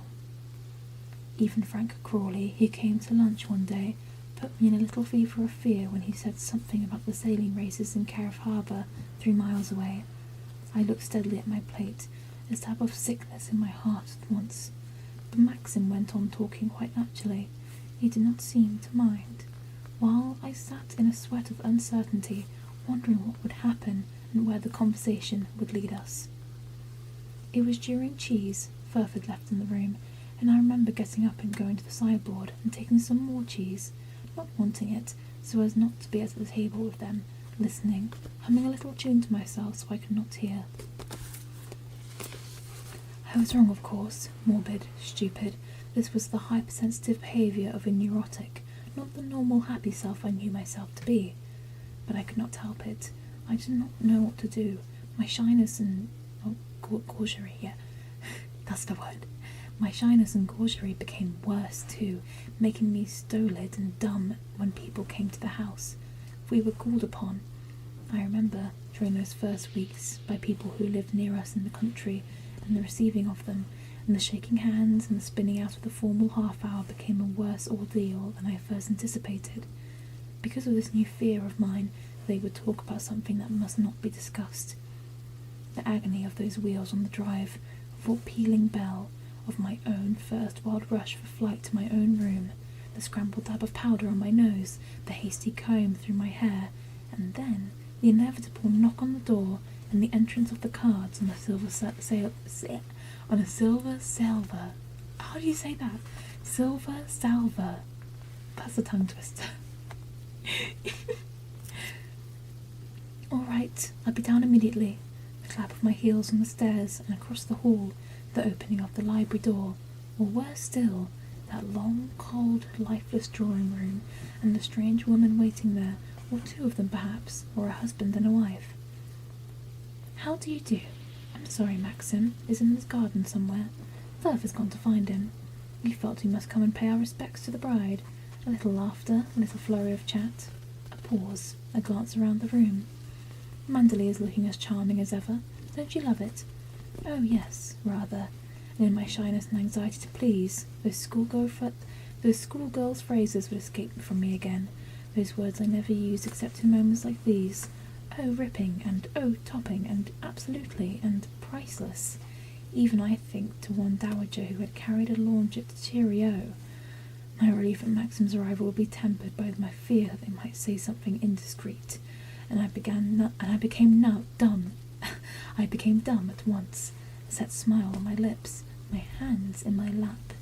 Speaker 1: Even Frank Crawley, who came to lunch one day, put me in a little fever of fear when he said something about the sailing races in Carriff Harbour, 3 miles away. I looked steadily at my plate, a stab of sickness in my heart at once. But Maxim went on talking quite naturally. He did not seem to mind, while I sat in a sweat of uncertainty, wondering what would happen and where the conversation would lead us. It was during cheese Firth had left in the room, and I remember getting up and going to the sideboard and taking some more cheese, not wanting it, so as not to be at the table with them, listening, humming a little tune to myself so I could not hear. I was wrong, of course, morbid, stupid. This was the hypersensitive behaviour of a neurotic, not the normal happy self I knew myself to be. But I could not help it. I did not know what to do. My shyness and gaucherie, yeah, that's the word. My shyness and gaucherie became worse too, making me stolid and dumb when people came to the house. If we were called upon, I remember, during those first weeks, by people who lived near us in the country, and the receiving of them, and the shaking hands and the spinning out of the formal half-hour became a worse ordeal than I first anticipated. Because of this new fear of mine, they would talk about something that must not be discussed. The agony of those wheels on the drive, of that pealing bell, of my own first wild rush for flight to my own room, the scrambled dab of powder on my nose, the hasty comb through my hair, and then the inevitable knock on the door and the entrance of the cards on a silver salver. How do you say that? Silver salver. That's a tongue twister. All right, I'll be down immediately. The clap of my heels on the stairs and across the hall, the opening of the library door, or worse still, that long, cold, lifeless drawing room, and the strange woman waiting there, or 2 of them perhaps, or a husband and a wife. How do you do? I'm sorry Maxim is in his garden somewhere. Firth has gone to find him. We felt we must come and pay our respects to the bride. A little laughter, a little flurry of chat, a pause, a glance around the room. Manderley is looking as charming as ever. Don't you love it? Oh yes, rather. And in my shyness and anxiety to please, those schoolgirl's phrases would escape from me again, those words I never use except in moments like these. Oh, ripping, and oh, topping, and absolutely, and priceless. Even I think to one dowager who had carried a launch at cheerio. My relief at Maxim's arrival would be tempered by my fear that they might say something indiscreet, and I became dumb. I became dumb at once, a set smile on my lips, my hands in my lap.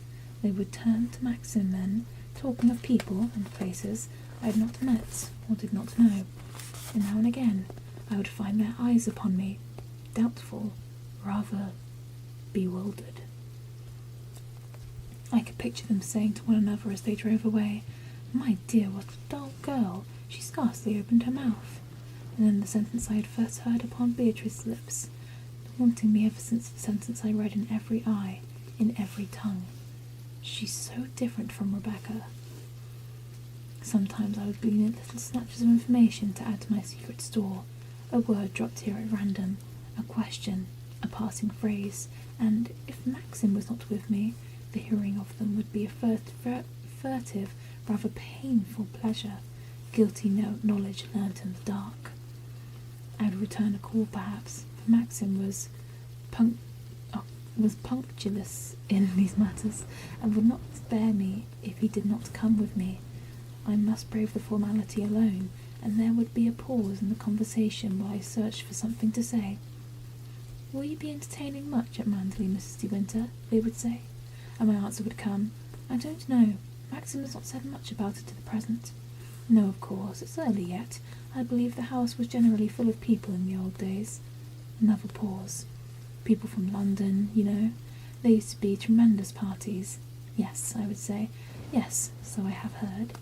Speaker 1: They would turn to Maxim then, talking of people and places I had not met or did not know, and now and again I would find their eyes upon me, doubtful, rather bewildered. I could picture them saying to one another as they drove away, "My dear, what a dull girl, she scarcely opened her mouth," and then the sentence I had first heard upon Beatrice's lips, haunting me ever since the sentence I read in every eye, in every tongue. "She's so different from Rebecca." Sometimes I would glean at little snatches of information to add to my secret store, a word dropped here at random, a question, a passing phrase, and, if Maxim was not with me, the hearing of them would be a furtive, rather painful pleasure, guilty knowledge learnt in the dark. I would return a call perhaps, for Maxim was punctilious in these matters, and would not spare me if he did not come with me. I must brave the formality alone, and there would be a pause in the conversation while I searched for something to say. "Will you be entertaining much at Manderley, Mrs. De Winter?" they would say, and my answer would come, "I don't know. Maxim has not said much about it to the present. No, of course, it's early yet. I believe the house was generally full of people in the old days." Another pause. "People from London, you know. There used to be tremendous parties." "Yes," I would say. "Yes, so I have heard."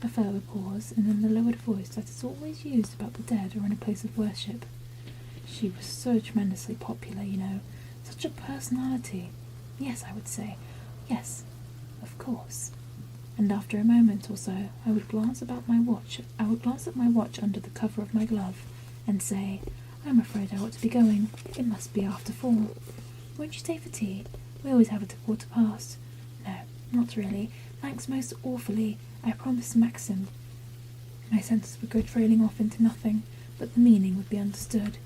Speaker 1: A further pause, and then the lowered voice that is always used about the dead or in a place of worship. "She was so tremendously popular, you know. Such a personality." "Yes," I would say. "Yes, of course." And after a moment or so, I would glance at my watch under the cover of my glove, and say, "I'm afraid I ought to be going. It must be after 4. Won't you stay for tea? We always have it at 1:15. "No, not really. Thanks most awfully. I promised Maxim." My sentence would go trailing off into nothing, but the meaning would be understood.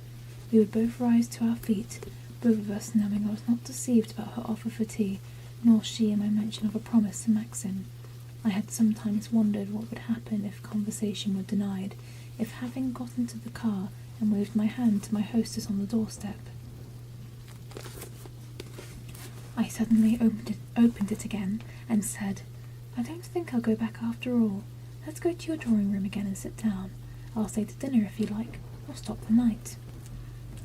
Speaker 1: We would both rise to our feet, both of us knowing I was not deceived about her offer for tea, nor she in my mention of a promise to Maxim. I had sometimes wondered what would happen if conversation were denied, if, having got into the car and waved my hand to my hostess on the doorstep, I suddenly opened it again and said, "I don't think I'll go back after all. Let's go to your drawing room again and sit down. I'll stay to dinner if you like, or stop the night."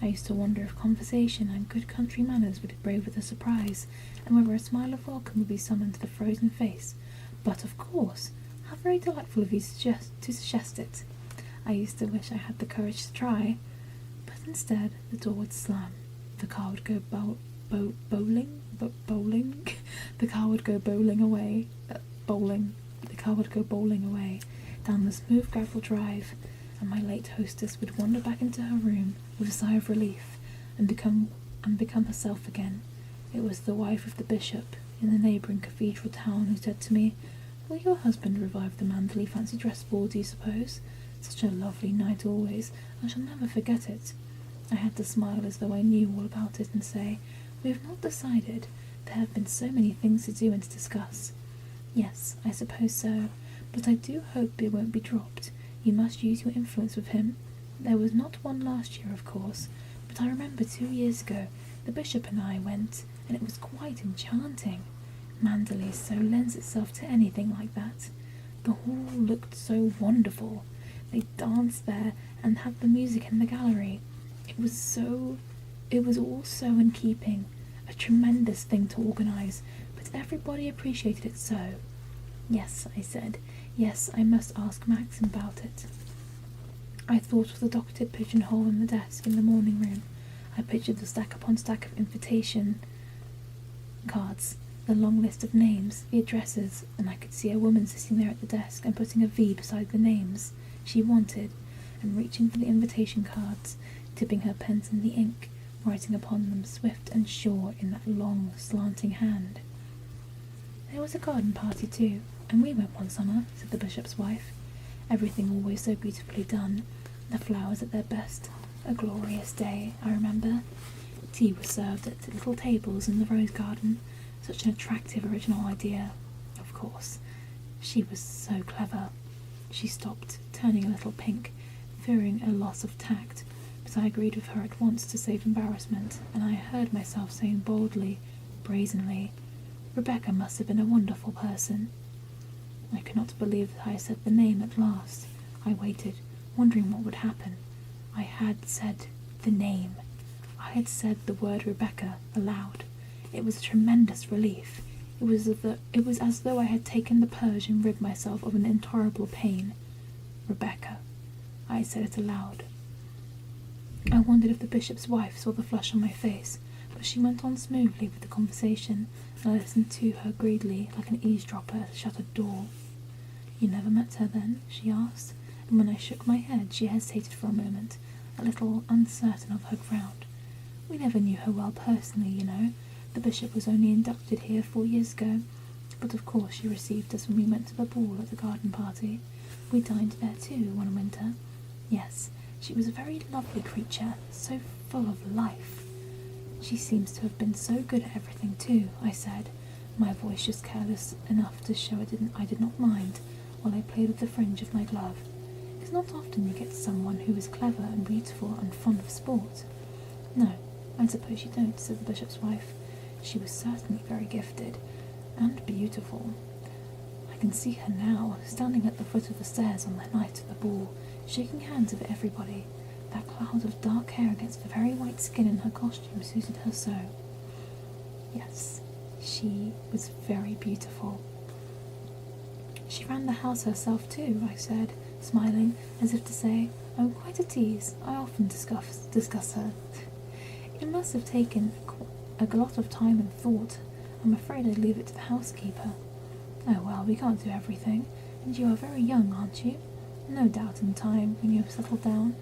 Speaker 1: I used to wonder if conversation and good country manners would brave with a surprise, and whether a smile of welcome would be summoned to the frozen face. But, of course, how very delightful of you to suggest it. I used to wish I had the courage to try. But instead, the door would slam. The car would go bowling. The car would go bowling away. The car would go bowling away down the smooth gravel drive, and my late hostess would wander back into her room with a sigh of relief, and become herself again. It was the wife of the bishop in the neighbouring cathedral town who said to me, "Will your husband revive the Manderley fancy dress ball, do you suppose? Such a lovely night always. I shall never forget it." I had to smile as though I knew all about it and say, "We have not decided. There have been so many things to do and to discuss." "Yes, I suppose so, but I do hope it won't be dropped. You must use your influence with him. There was not one last year, of course, but I remember 2 years ago the bishop and I went, and it was quite enchanting. Manderley so lends itself to anything like that. The hall looked so wonderful. They danced there and had the music in the gallery. It was all so in keeping. A tremendous thing to organise, but everybody appreciated it so." "Yes," I said. "Yes, I must ask Maxim about it." I thought of the docketed pigeonhole in the desk in the morning room. I pictured the stack upon stack of invitation cards, the long list of names, the addresses, and I could see a woman sitting there at the desk and putting a V beside the names she wanted, and reaching for the invitation cards, dipping her pens in the ink, writing upon them swift and sure in that long, slanting hand. "There was a garden party too, and we went one summer," said the bishop's wife. everything always so beautifully done, the flowers at their best. A glorious day, I remember. Tea was served at little tables in the rose garden. Such an attractive original idea. Of course, she was so clever. She stopped, turning a little pink, fearing a loss of tact, but I agreed with her at once to save embarrassment, and I heard myself saying boldly, brazenly, Rebecca must have been a wonderful person. I could not believe that I had said the name at last. I waited, wondering what would happen. I had said the name. I had said the word Rebecca aloud. It was a tremendous relief. It was as though I had taken the purge and rid myself of an intolerable pain. Rebecca. I said it aloud. I wondered if the bishop's wife saw the flush on my face, but she went on smoothly with the conversation, and I listened to her greedily, like an eavesdropper at a shuttered door. You never met her, then? She asked, and when I shook my head she hesitated for a moment, a little uncertain of her ground. We never knew her well personally, you know. The bishop was only inducted here 4 years ago, but of course she received us when we went to the ball at the garden party. We dined there too one winter. Yes, she was a very lovely creature, so full of life. She seems to have been so good at everything too, I said, my voice just careless enough to show I did not mind, while I played with the fringe of my glove. It's not often you get someone who is clever and beautiful and fond of sport. No, I suppose you don't, said the bishop's wife. She was certainly very gifted, and beautiful. I can see her now, standing at the foot of the stairs on the night of the ball, shaking hands with everybody. That cloud of dark hair against the very white skin in her costume suited her so. Yes, she was very beautiful. She ran the house herself too, I said, smiling, as if to say, I'm quite at ease. I often discuss her. It must have taken a lot of time and thought. I'm afraid I'd leave it to the housekeeper. Oh well, we can't do everything, and you are very young, aren't you? No doubt in time, when you have settled down.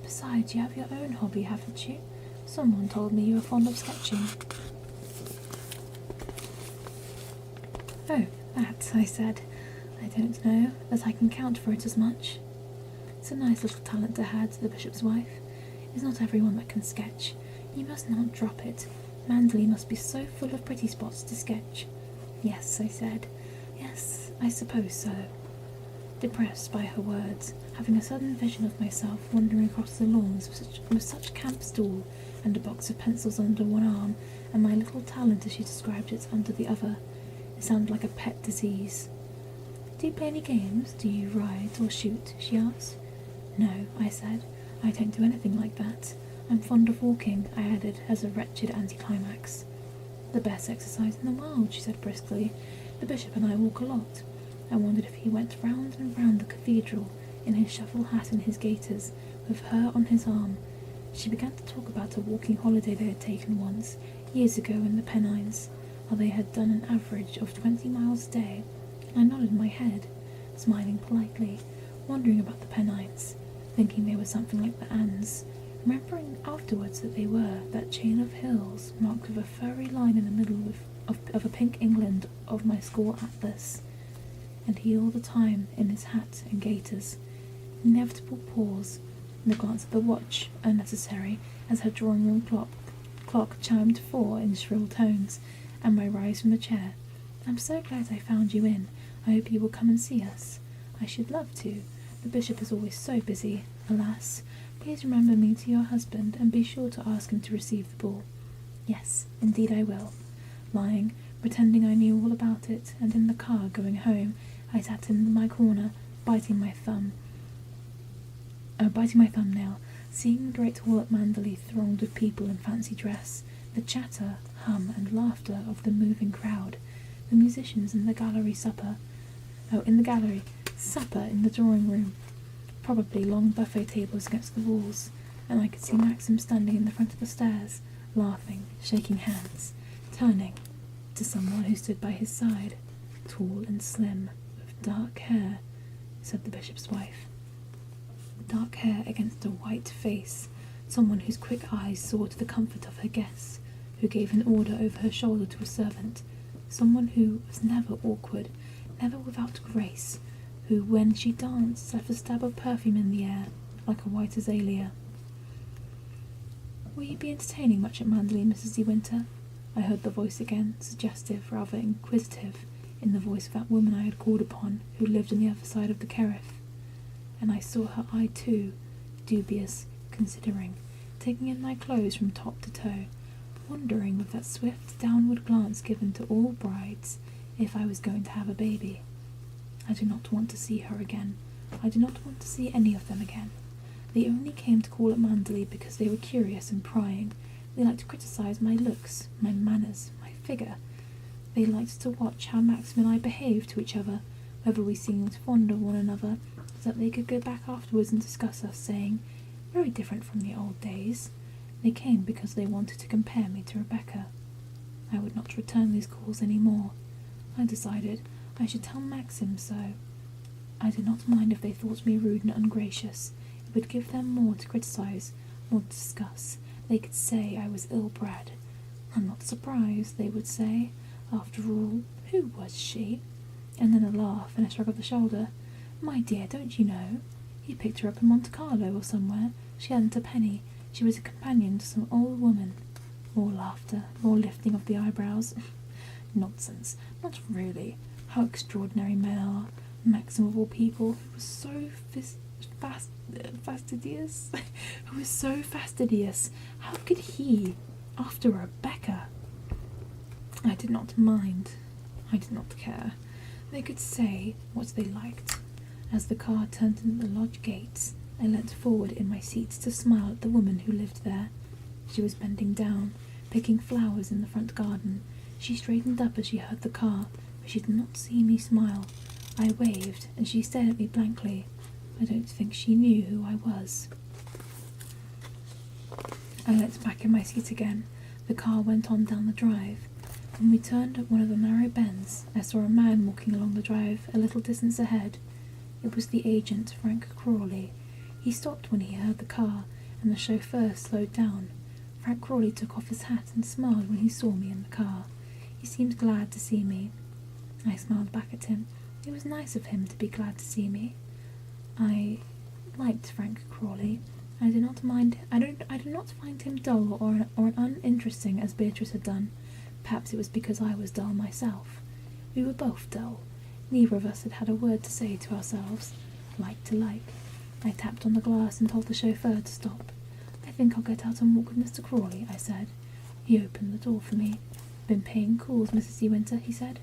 Speaker 1: Besides, you have your own hobby, haven't you? Someone told me you were fond of sketching. Oh, that, I said. I don't know that I can count for it as much. It's a nice little talent to have, the bishop's wife. It's not everyone that can sketch. You must not drop it. Manderley must be so full of pretty spots to sketch. Yes, I said. Yes, I suppose so. Depressed by her words, having a sudden vision of myself wandering across the lawns with such camp stool and a box of pencils under one arm, and my little talent, as she described it, under the other. It sounded like a pet disease. Do you play any games? Do you ride or shoot? She asked. No, I said. I don't do anything like that. I'm fond of walking, I added, as a wretched anticlimax. The best exercise in the world, she said briskly. The bishop and I walk a lot. I wondered if he went round and round the cathedral, in his shuffle hat and his gaiters, with her on his arm. She began to talk about a walking holiday they had taken once, years ago in the Pennines, how they had done an average of 20 miles a day, and I nodded my head, smiling politely, wondering about the Pennines, thinking they were something like the Andes, remembering afterwards that they were that chain of hills marked with a furry line in the middle of a pink England of my school atlas, and he all the time in his hat and gaiters. Inevitable pause, and the glance at the watch, unnecessary, as her drawing-room clock chimed 4 in shrill tones, and my rise from the chair. I'm so glad I found you in. I hope you will come and see us. I should love to. The bishop is always so busy, alas. Please remember me to your husband, and be sure to ask him to receive the ball. Yes, indeed I will. Lying, pretending I knew all about it, and in the car going home, I sat in my corner, biting my thumbnail, seeing the great hall at Manderley thronged with people in fancy dress, the chatter, hum, and laughter of the moving crowd, the musicians in the gallery supper in the drawing-room, probably long buffet tables against the walls, and I could see Maxim standing in the front of the stairs, laughing, shaking hands, turning to someone who stood by his side, tall and slim, with dark hair, said the bishop's wife. Dark hair against a white face, someone whose quick eyes saw to the comfort of her guests, who gave an order over her shoulder to a servant, someone who was never awkward, never without grace, who, when she danced, left a stab of perfume in the air, like a white azalea. "Will you be entertaining much at Manderley, Mrs. De Winter?" I heard the voice again, suggestive, rather inquisitive, in the voice of that woman I had called upon, who lived on the other side of the Kerrith. And I saw her eye too, dubious, considering, taking in my clothes from top to toe, wondering with that swift downward glance given to all brides if I was going to have a baby. I do not want to see her again. I do not want to see any of them again. They only came to call at Manderley because they were curious and prying. They liked to criticise my looks, my manners, my figure. They liked to watch how Maxim and I behaved to each other, whether we seemed fond of one another, so that they could go back afterwards and discuss us, saying, "Very different from the old days." They came because they wanted to compare me to Rebecca. I would not return these calls any more. I decided I should tell Maxim so. I did not mind if they thought me rude and ungracious. It would give them more to criticise, more to discuss. They could say I was ill-bred. "I'm not surprised," they would say. "After all, who was she?" And then a laugh and a shrug of the shoulder. "My dear, don't you know? He picked her up in Monte Carlo or somewhere. She hadn't a penny. She was a companion to some old woman." More laughter, more lifting of the eyebrows. "Nonsense, not really. How extraordinary men are. Maxim of all people, who was so fastidious. Who was so fastidious. How could he, after Rebecca?" I did not mind. I did not care. They could say what they liked. As the car turned into the lodge gates, I leant forward in my seat to smile at the woman who lived there. She was bending down, picking flowers in the front garden. She straightened up as she heard the car, but she did not see me smile. I waved, and she stared at me blankly. I don't think she knew who I was. I leant back in my seat again. The car went on down the drive. When we turned at one of the narrow bends, I saw a man walking along the drive a little distance ahead. It was the agent, Frank Crawley. He stopped when he heard the car, and the chauffeur slowed down. Frank Crawley took off his hat and smiled when he saw me in the car. He seemed glad to see me. I smiled back at him. It was nice of him to be glad to see me. I liked Frank Crawley. I did not find him dull or uninteresting as Beatrice had done. Perhaps it was because I was dull myself. We were both dull. Neither of us had had a word to say to ourselves. Like to like. I tapped on the glass and told the chauffeur to stop. "I think I'll get out and walk with Mr. Crawley," I said. He opened the door for me. "Been paying calls, Mrs. De Winter," he said.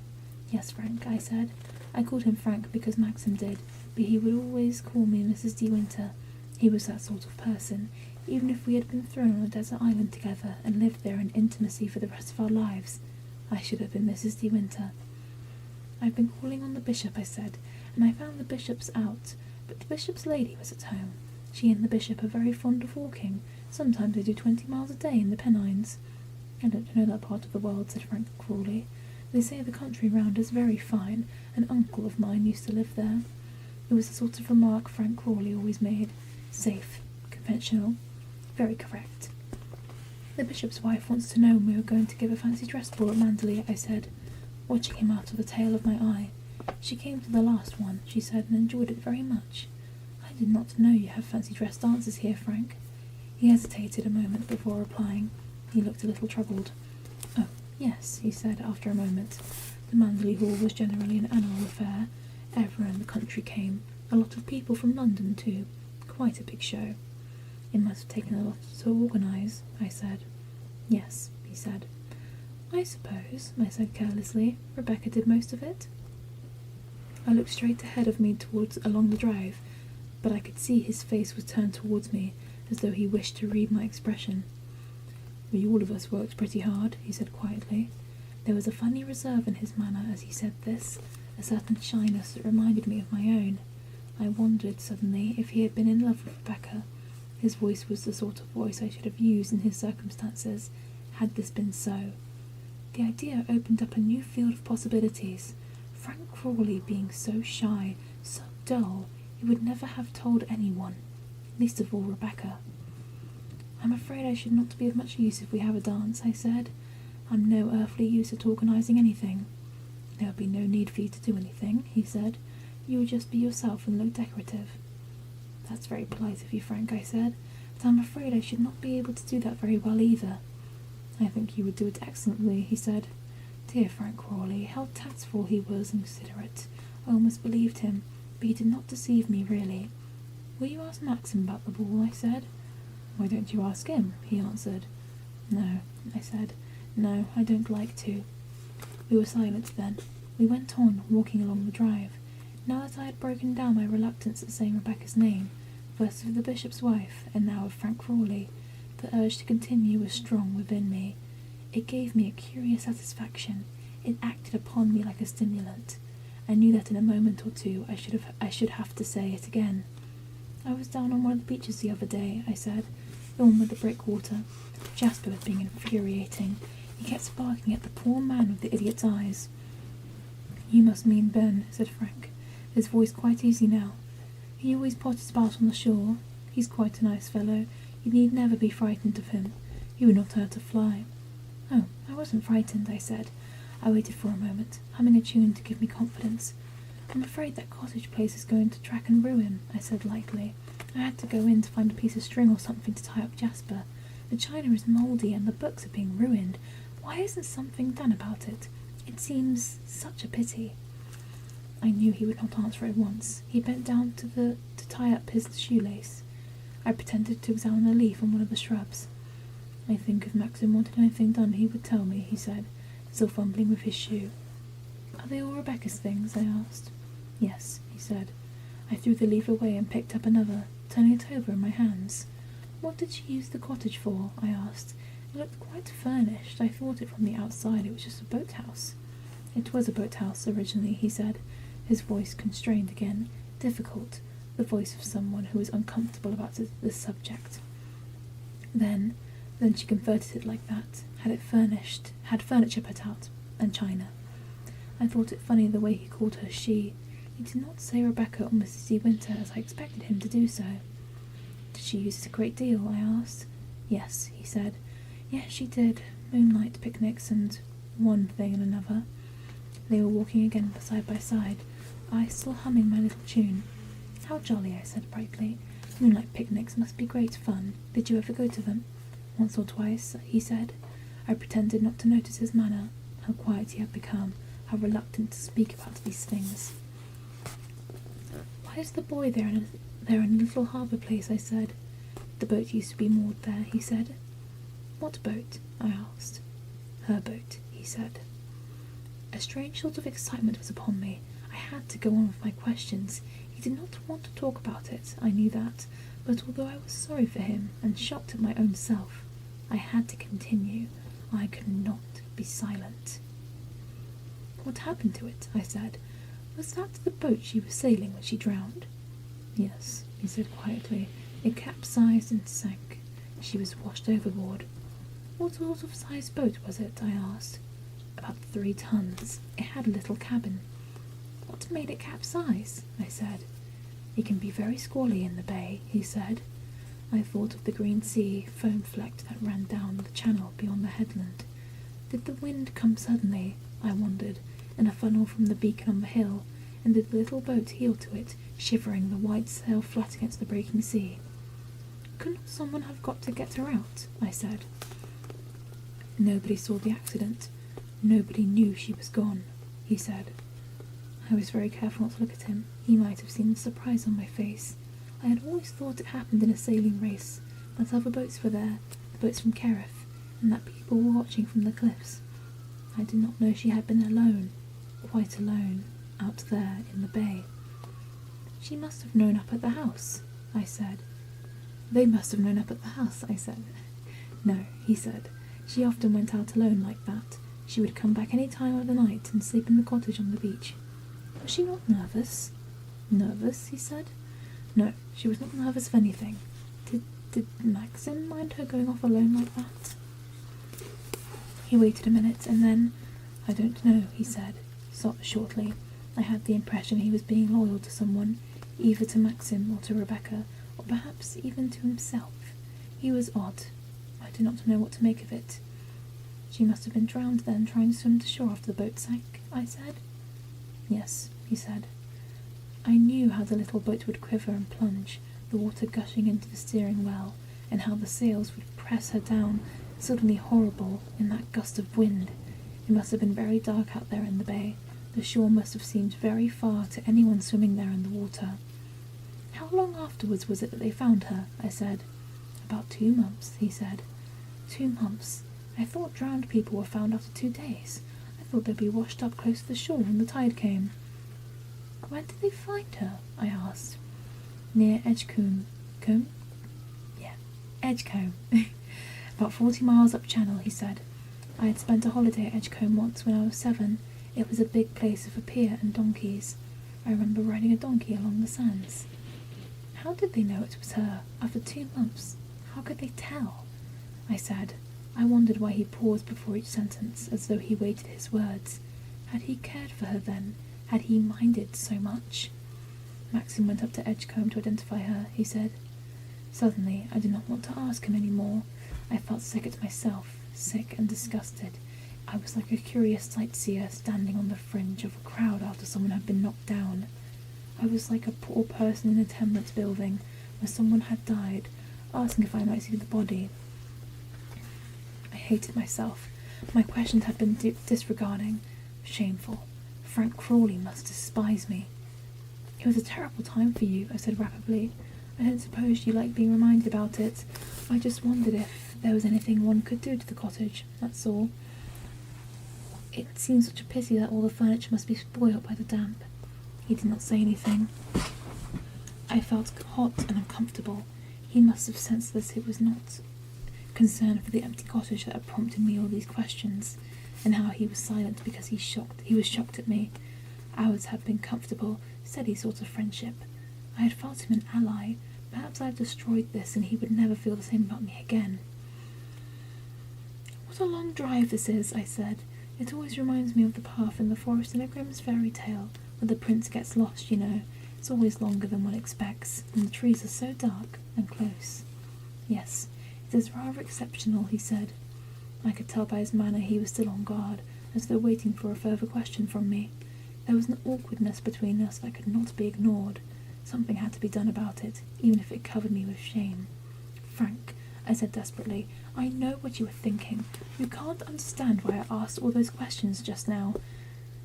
Speaker 1: "Yes, Frank," I said. I called him Frank because Maxim did, but he would always call me Mrs. De Winter. He was that sort of person. Even if we had been thrown on a desert island together and lived there in intimacy for the rest of our lives, I should have been Mrs. De Winter. "I've been calling on the bishop," I said, "and I found the bishop's out, but the bishop's lady was at home. She and the bishop are very fond of walking. Sometimes they do 20 miles a day in the Pennines." "I don't know that part of the world," said Frank Crawley. "They say the country round is very fine. An uncle of mine used to live there." It was the sort of remark Frank Crawley always made. Safe, conventional, very correct. "The bishop's wife wants to know when we were going to give a fancy dress ball at Manderley," I said, watching him out of the tail of my eye. "She came to the last one," she said, "and enjoyed it very much." "I did not know you have fancy dress dances here, Frank." He hesitated a moment before replying. He looked a little troubled. "Oh, yes," he said after a moment. "The Manderley Hall was generally an annual affair. Everyone in the country came. A lot of people from London, too. Quite a big show." "It must have taken a lot to organise," I said. "Yes," he said. "I suppose," I said carelessly, "Rebecca did most of it." I looked straight ahead of me along the drive, but I could see his face was turned towards me, as though he wished to read my expression. "We all of us worked pretty hard," he said quietly. There was a funny reserve in his manner as he said this, a certain shyness that reminded me of my own. I wondered suddenly if he had been in love with Rebecca. His voice was the sort of voice I should have used in his circumstances, had this been so. The idea opened up a new field of possibilities. Frank Crawley being so shy, so dull, he would never have told anyone, least of all Rebecca. "I'm afraid I should not be of much use if we have a dance," I said. "I'm no earthly use at organising anything." "There will be no need for you to do anything," he said. You would just be yourself and look decorative. That's very polite of you, Frank, I said, but I'm afraid I should not be able to do that very well either. I think you would do it excellently, he said. Dear Frank Crawley, how tactful he was and considerate. I almost believed him, but he did not deceive me, really. Will you ask Maxim about the ball? I said. Why don't you ask him? He answered. No, I said. No, I don't like to. We were silent then. We went on, walking along the drive. Now that I had broken down my reluctance at saying Rebecca's name, first of the bishop's wife, and now of Frank Crawley, the urge to continue was strong within me. It gave me a curious satisfaction. It acted upon me like a stimulant. I knew that in a moment or two I should have to say it again. I was down on one of the beaches the other day, I said, the one with the breakwater. Jasper was being infuriating. He kept barking at the poor man with the idiot's eyes. You must mean Ben, said Frank, his voice quite easy now. He always potters about on the shore. He's quite a nice fellow. You need never be frightened of him. He would not hurt a fly. Oh, I wasn't frightened, I said. I waited for a moment, humming a tune to give me confidence. I'm afraid that cottage place is going to track and ruin, I said lightly. I had to go in to find a piece of string or something to tie up Jasper. The china is mouldy and the books are being ruined. Why isn't something done about it? It seems such a pity. I knew he would not answer at once. He bent down to tie up his shoelace. I pretended to examine a leaf on one of the shrubs. I think if Maxim wanted anything done he would tell me, he said, still fumbling with his shoe. Are they all Rebecca's things? I asked. Yes, he said. I threw the leaf away and picked up another, turning it over in my hands. What did she use the cottage for? I asked. It looked quite furnished. I thought it from the outside it was just a boathouse. It was a boathouse originally, he said, his voice constrained again, difficult, the voice of someone who was uncomfortable about this subject. Then she converted it like that, had furniture put out, and china. I thought it funny the way he called her she. He did not say Rebecca or Mrs. De Winter as I expected him to do so. Did she use it a great deal? I asked. Yes, he said. Yes, she did. Moonlight picnics and one thing and another. They were walking again side by side, I still humming my little tune. How jolly, I said brightly. Moonlight picnics must be great fun. Did you ever go to them? Once or twice, he said. I pretended not to notice his manner, how quiet he had become, how reluctant to speak about these things. Why is the boy there in a little harbour place? I said. The boat used to be moored there, he said. What boat? I asked. Her boat, he said. A strange sort of excitement was upon me. I had to go on with my questions. He did not want to talk about it, I knew that, but although I was sorry for him and shocked at my own self, I had to continue. I could not be silent. What happened to it? I said. Was that the boat she was sailing when she drowned? Yes, he said quietly. It capsized and sank. She was washed overboard. What sort of size boat was it? I asked. About 3 tons. It had a little cabin. What made it capsize? I said. It can be very squally in the bay, he said. I thought of the green sea, foam-flecked, that ran down the channel beyond the headland. Did the wind come suddenly, I wondered, in a funnel from the beacon on the hill, and did the little boat heel to it, shivering, the white sail flat against the breaking sea? Could not someone have got to get her out? I said. Nobody saw the accident. Nobody knew she was gone, he said. I was very careful not to look at him. He might have seen the surprise on my face. I had always thought it happened in a sailing race, that other boats were there, the boats from Kerrith, and that people were watching from the cliffs. I did not know she had been alone, quite alone, out there in the bay. She must have known up at the house, I said. They must have known up at the house, I said. No, he said. She often went out alone like that. She would come back any time of the night and sleep in the cottage on the beach. Was she not nervous? Nervous, he said. No, she was not nervous of anything. Did Maxim mind her going off alone like that? He waited a minute, and then, I don't know, he said, shortly. I had the impression he was being loyal to someone, either to Maxim or to Rebecca, or perhaps even to himself. He was odd. I did not know what to make of it. She must have been drowned then, trying to swim to shore after the boat sank, I said. Yes, he said. I knew how the little boat would quiver and plunge, the water gushing into the steering well, and how the sails would press her down, suddenly horrible, in that gust of wind. It must have been very dark out there in the bay. The shore must have seemed very far to anyone swimming there in the water. "How long afterwards was it that they found her?" I said. "About 2 months, he said. 2 months. I thought drowned people were found after 2 days. I thought they'd be washed up close to the shore when the tide came." "When did they find her?" I asked. "Near Edgecombe." Combe? Yeah, Edgecombe. "About 40 miles up channel," he said. "I had spent a holiday at Edgecombe once when I was 7. It was a big place with a pier and donkeys. I remember riding a donkey along the sands." "How did they know it was her, after 2 months? How could they tell?" I said. I wondered why he paused before each sentence, as though he weighted his words. Had he cared for her then? Had he minded so much? "Maxim went up to Edgecombe to identify her," he said. Suddenly, I did not want to ask him any more. I felt sick at myself, sick and disgusted. I was like a curious sightseer standing on the fringe of a crowd after someone had been knocked down. I was like a poor person in a tenement building where someone had died, asking if I might see the body. I hated myself. My questions had been disregarding. Shameful. Frank Crawley must despise me. "It was a terrible time for you," I said rapidly. "I don't suppose you like being reminded about it. I just wondered if there was anything one could do to the cottage, that's all. It seems such a pity that all the furniture must be spoiled by the damp." He did not say anything. I felt hot and uncomfortable. He must have sensed that it was not concern for the empty cottage that had prompted me all these questions, and how he was silent because he was shocked at me. Ours had been comfortable, steady sort of friendship. I had felt him an ally. Perhaps I had destroyed this, and he would never feel the same about me again. "What a long drive this is," I said. "It always reminds me of the path in the forest in a Grimm's fairy tale, where the prince gets lost, you know. It's always longer than one expects, and the trees are so dark and close." "Yes, it is rather exceptional," he said. I could tell by his manner he was still on guard, as though waiting for a further question from me. There was an awkwardness between us that could not be ignored. Something had to be done about it, even if it covered me with shame. "Frank," I said desperately, "I know what you were thinking. You can't understand why I asked all those questions just now.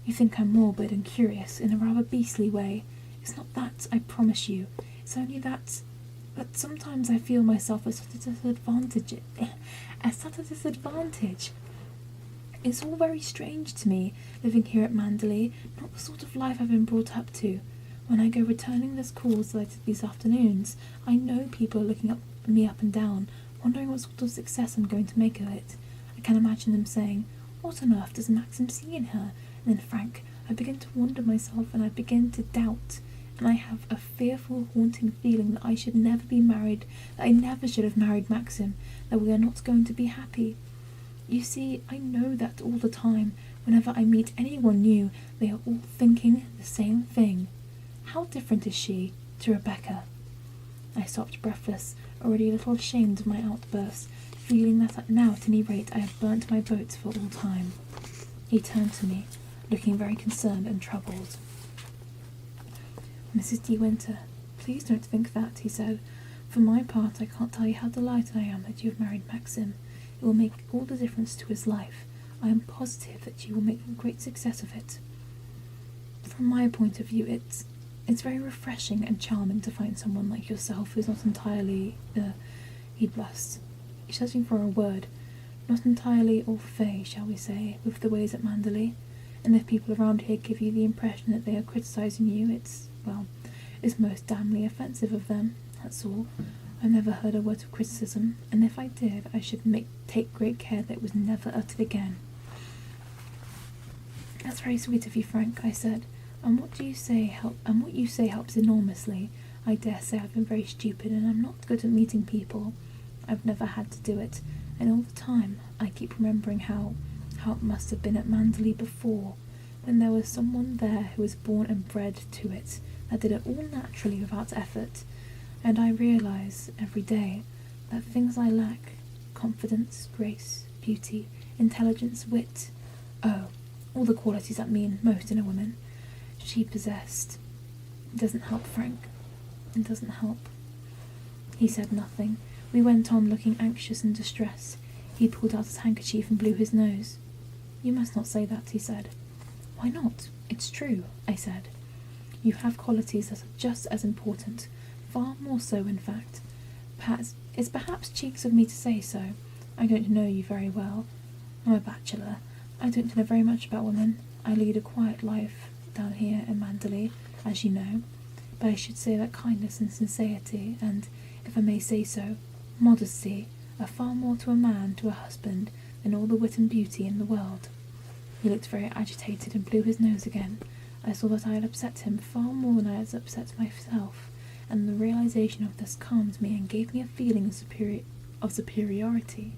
Speaker 1: You think I'm morbid and curious in a rather beastly way. It's not that, I promise you. It's only that sometimes I feel myself at such a disadvantage. It's all very strange to me, living here at Manderley, not the sort of life I've been brought up to. When I go returning those calls like these afternoons, I know people are looking me up and down, wondering what sort of success I'm going to make of it. I can imagine them saying, 'What on earth does Maxim see in her?' And then, Frank, I begin to wonder myself, and I begin to doubt, and I have a fearful, haunting feeling that I should never be married, that I never should have married Maxim, that we are not going to be happy. You see, I know that all the time. Whenever I meet anyone new, they are all thinking the same thing. How different is she to Rebecca?" I stopped breathless, already a little ashamed of my outburst, feeling that now at any rate I had burnt my boats for all time. He turned to me, looking very concerned and troubled. "Mrs. De Winter, please don't think that," he said. "For my part, I can't tell you how delighted I am that you have married Maxim. It will make all the difference to his life. I am positive that you will make a great success of it. From my point of view, it's very refreshing and charming to find someone like yourself who's not entirely, he blushed, searching for a word, not entirely au fait, shall we say, with the ways at Manderley. And if people around here give you the impression that they are criticising you, it's most damnably offensive of them, that's all. I've never heard a word of criticism, and if I did, I should take great care that it was never uttered again." "That's very sweet of you, Frank," I said. And what you say helps enormously. I dare say I've been very stupid, and I'm not good at meeting people. I've never had to do it, and all the time I keep remembering how it must have been at Manderley before, when there was someone there who was born and bred to it, that did it all naturally without effort. And I realise every day that things I lack, confidence, grace, beauty, intelligence, wit, all the qualities that mean most in a woman, she possessed. It doesn't help, Frank. It doesn't help. He said nothing. We went on, looking anxious and distressed. He pulled out his handkerchief and blew his nose. You must not say that, he said. Why not? It's true, I said. You have qualities that are just as important, far more so, in fact. It's perhaps cheeks of me to say so. I don't know you very well. I'm a bachelor. I don't know very much about women. I lead a quiet life down here in Mandalay, as you know. But I should say that kindness and sincerity and, if I may say so, modesty are far more to a man, to a husband, than all the wit and beauty in the world. He looked very agitated and blew his nose again. I saw that I had upset him far more than I had upset myself, and the realization of this calmed me and gave me a feeling of superiority.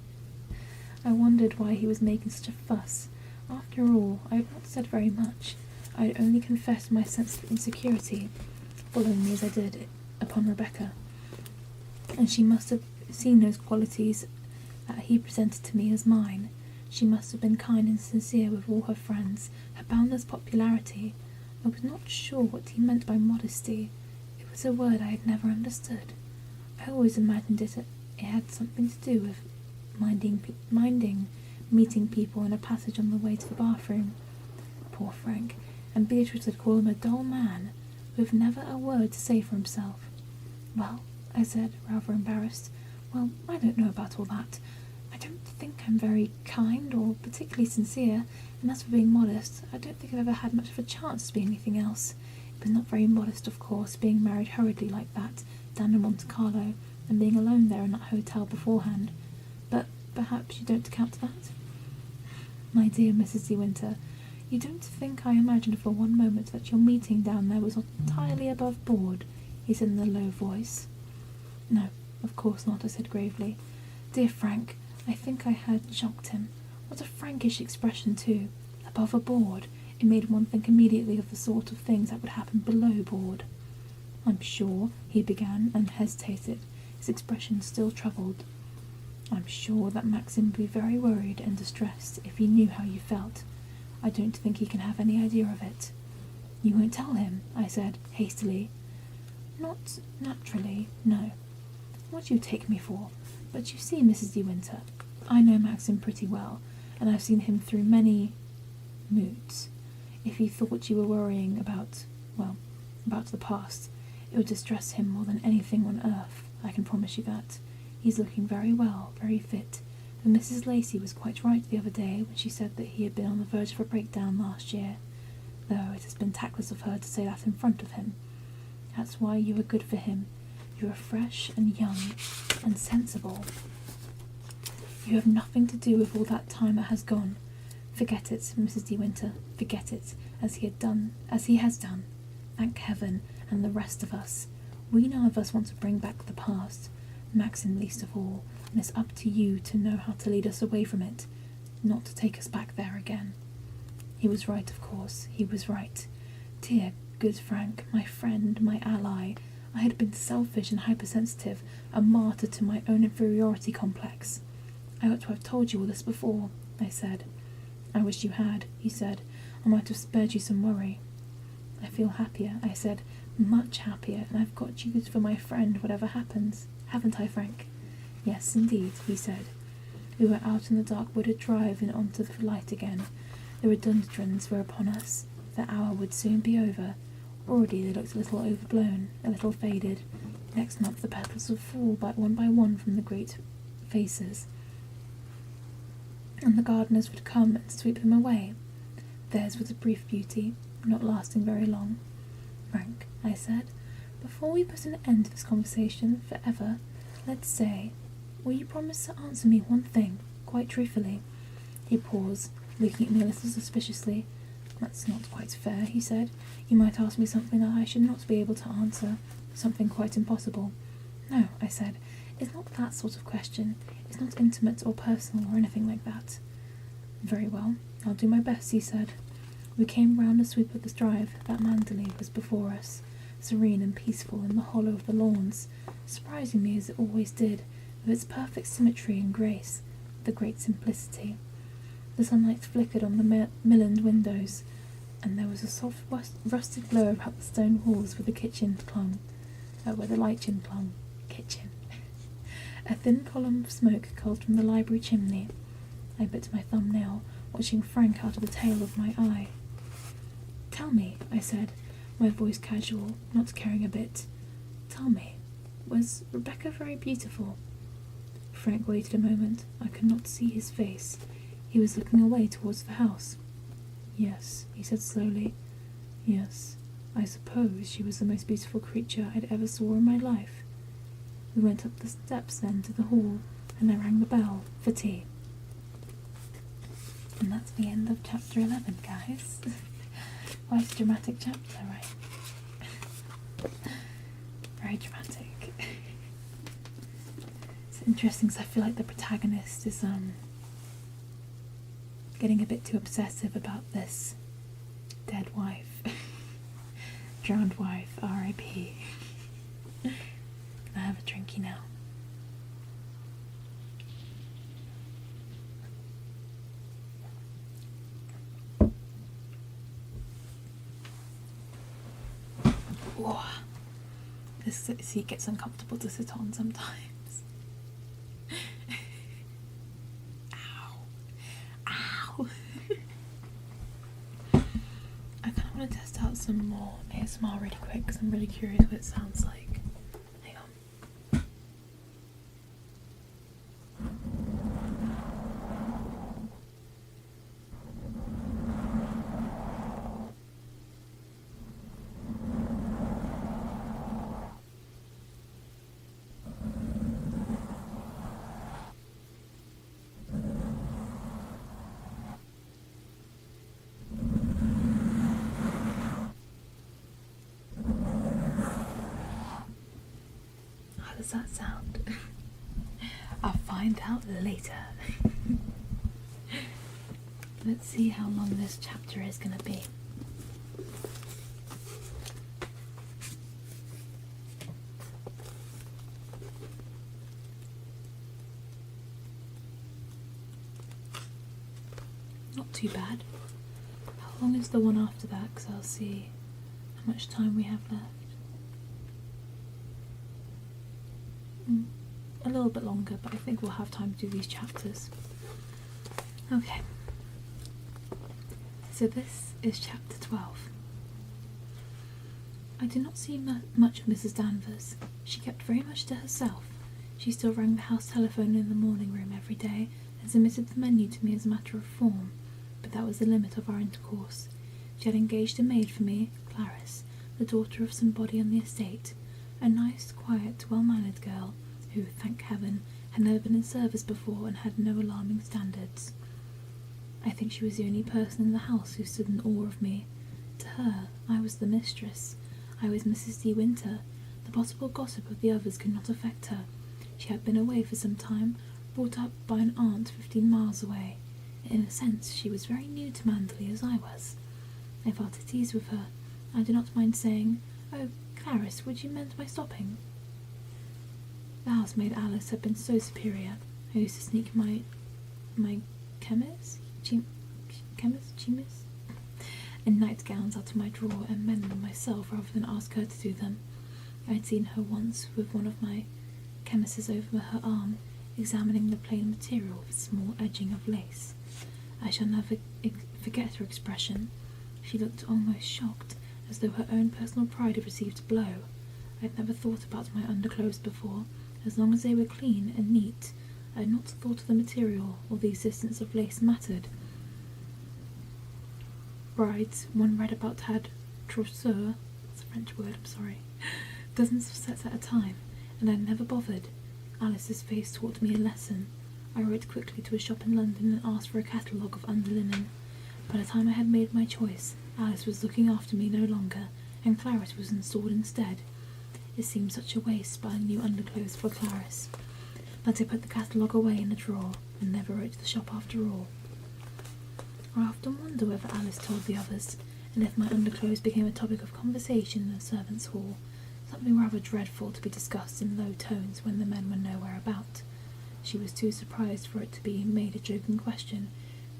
Speaker 1: I wondered why he was making such a fuss. After all, I had not said very much. I had only confessed my sense of insecurity, following me as I did upon Rebecca, and she must have seen those qualities that he presented to me as mine. She must have been kind and sincere with all her friends, her boundless popularity. I was not sure what he meant by modesty. It was a word I had never understood. I always imagined it had something to do with meeting people in a passage on the way to the bathroom. Poor Frank, and Beatrice would call him a dull man, with never a word to say for himself. Well, I said, rather embarrassed. Well, I don't know about all that. I don't think I'm very kind or particularly sincere, and as for being modest, I don't think I've ever had much of a chance to be anything else. It was not very modest, of course, being married hurriedly like that, down in Monte Carlo, and being alone there in that hotel beforehand. But perhaps you don't account for that? My dear Mrs. De Winter, you don't think I imagined for one moment that your meeting down there was entirely above board, he said in a low voice. No, of course not, I said gravely. Dear Frank, I think I had shocked him. What a Frankish expression, too. Above a board. It made one think immediately of the sort of things that would happen below board. I'm sure, he began, and hesitated, his expression still troubled. I'm sure that Maxim would be very worried and distressed if he knew how you felt. I don't think he can have any idea of it. You won't tell him, I said, hastily. Not naturally, no. What do you take me for? But you see, Mrs. De Winter, I know Maxim pretty well, and I've seen him through many moods. If he thought you were worrying about the past, it would distress him more than anything on earth, I can promise you that. He's looking very well, very fit, but Mrs. Lacey was quite right the other day when she said that he had been on the verge of a breakdown last year, though it has been tactless of her to say that in front of him. That's why you are good for him. You are fresh and young and sensible. You have nothing to do with all that time that has gone. Forget it, Mrs. De Winter, forget it, as he has done. Thank heaven, and the rest of us. We none of us want to bring back the past, Maxim least of all, and it's up to you to know how to lead us away from it, not to take us back there again. He was right, of course, he was right. Dear, good Frank, my friend, my ally, I had been selfish and hypersensitive, a martyr to my own inferiority complex. I ought to have told you all this before, I said. I wish you had, he said. I might have spared you some worry. I feel happier, I said, much happier, and I've got you for my friend whatever happens. Haven't I, Frank? Yes, indeed, he said. We were out in the dark wooded drive and onto the light again. The rhododendrons were upon us. The hour would soon be over. Already they looked a little overblown, a little faded. Next month the petals would fall by one from the great vases, and the gardeners would come and sweep them away. Theirs was a brief beauty, not lasting very long. Frank, I said, before we put an end to this conversation for ever, let's say, will you promise to answer me one thing, quite truthfully? He paused, looking at me a little suspiciously. That's not quite fair, he said. You might ask me something that I should not be able to answer, something quite impossible. No, I said, it's not that sort of question. It's not intimate or personal or anything like that. Very well, I'll do my best, he said. We came round a sweep of the drive. That Mandalay was before us, serene and peaceful in the hollow of the lawns, surprising me as it always did, with its perfect symmetry and grace, the great simplicity. The sunlight flickered on the millined windows, and there was a soft rusted glow about the stone walls where the lichen clung. Kitchen. A thin column of smoke curled from the library chimney. I bit my thumbnail, watching Frank out of the tail of my eye. "Tell me," I said, my voice casual, not caring a bit. "Tell me, was Rebecca very beautiful?" Frank waited a moment. I could not see his face. He was looking away towards the house. "Yes," he said slowly. "Yes, I suppose she was the most beautiful creature I'd ever saw in my life." We went up the steps then to the hall, and I rang the bell for tea. And that's the end of chapter 11, guys. Quite a dramatic chapter, right? Very dramatic. It's interesting because I feel like the protagonist is getting a bit too obsessive about this dead wife. Drowned wife, R.I.P. I have a drinky now. Whoa. This seat gets uncomfortable to sit on sometimes. Ow. Ow. I kind of want to test out some more ASMR really quick because I'm really curious what it sounds like. Hang on. How does that sound? I'll find out later. Let's see how long this chapter is going to be. Not too bad. How long is the one after that? Because I'll see how much time we have left. A little bit longer, but I think we'll have time to do these chapters. Okay. So this is chapter 12. I did not see much of Mrs. Danvers. She kept very much to herself. She still rang the house telephone in the morning room every day and submitted the menu to me as a matter of form, but that was the limit of our intercourse. She had engaged a maid for me, Clarice, the daughter of somebody on the estate, a nice, quiet, well-mannered girl who, thank heaven, had never been in service before and had no alarming standards. I think she was the only person in the house who stood in awe of me. To her, I was the mistress. I was Mrs. De Winter. The possible gossip of the others could not affect her. She had been away for some time, brought up by an aunt 15 miles away. In a sense, she was very new to Manderley as I was. I felt at ease with her. I did not mind saying, "Oh, Clarice, would you mend my stopping?" The housemaid Alice had been so superior. I used to sneak my chemis and nightgowns out of my drawer and mend them myself rather than ask her to do them. I had seen her once with one of my chemises over her arm, examining the plain material with small edging of lace. I shall never forget her expression. She looked almost shocked, as though her own personal pride had received a blow. I had never thought about my underclothes before. As long as they were clean and neat, I had not thought of the material or the existence of lace mattered. Brides, one read about, had trousseaux, that's a French word, I'm sorry, dozens of sets at a time, and I never bothered. Alice's face taught me a lesson. I wrote quickly to a shop in London and asked for a catalogue of underlinen. By the time I had made my choice, Alice was looking after me no longer, and Clarice was installed instead. It seemed such a waste buying new underclothes for Clarice, but I put the catalogue away in a drawer and never wrote to the shop after all. I often wonder whether Alice told the others, and if my underclothes became a topic of conversation in the servants' hall, something rather dreadful to be discussed in low tones when the men were nowhere about. She was too surprised for it to be made a joking question.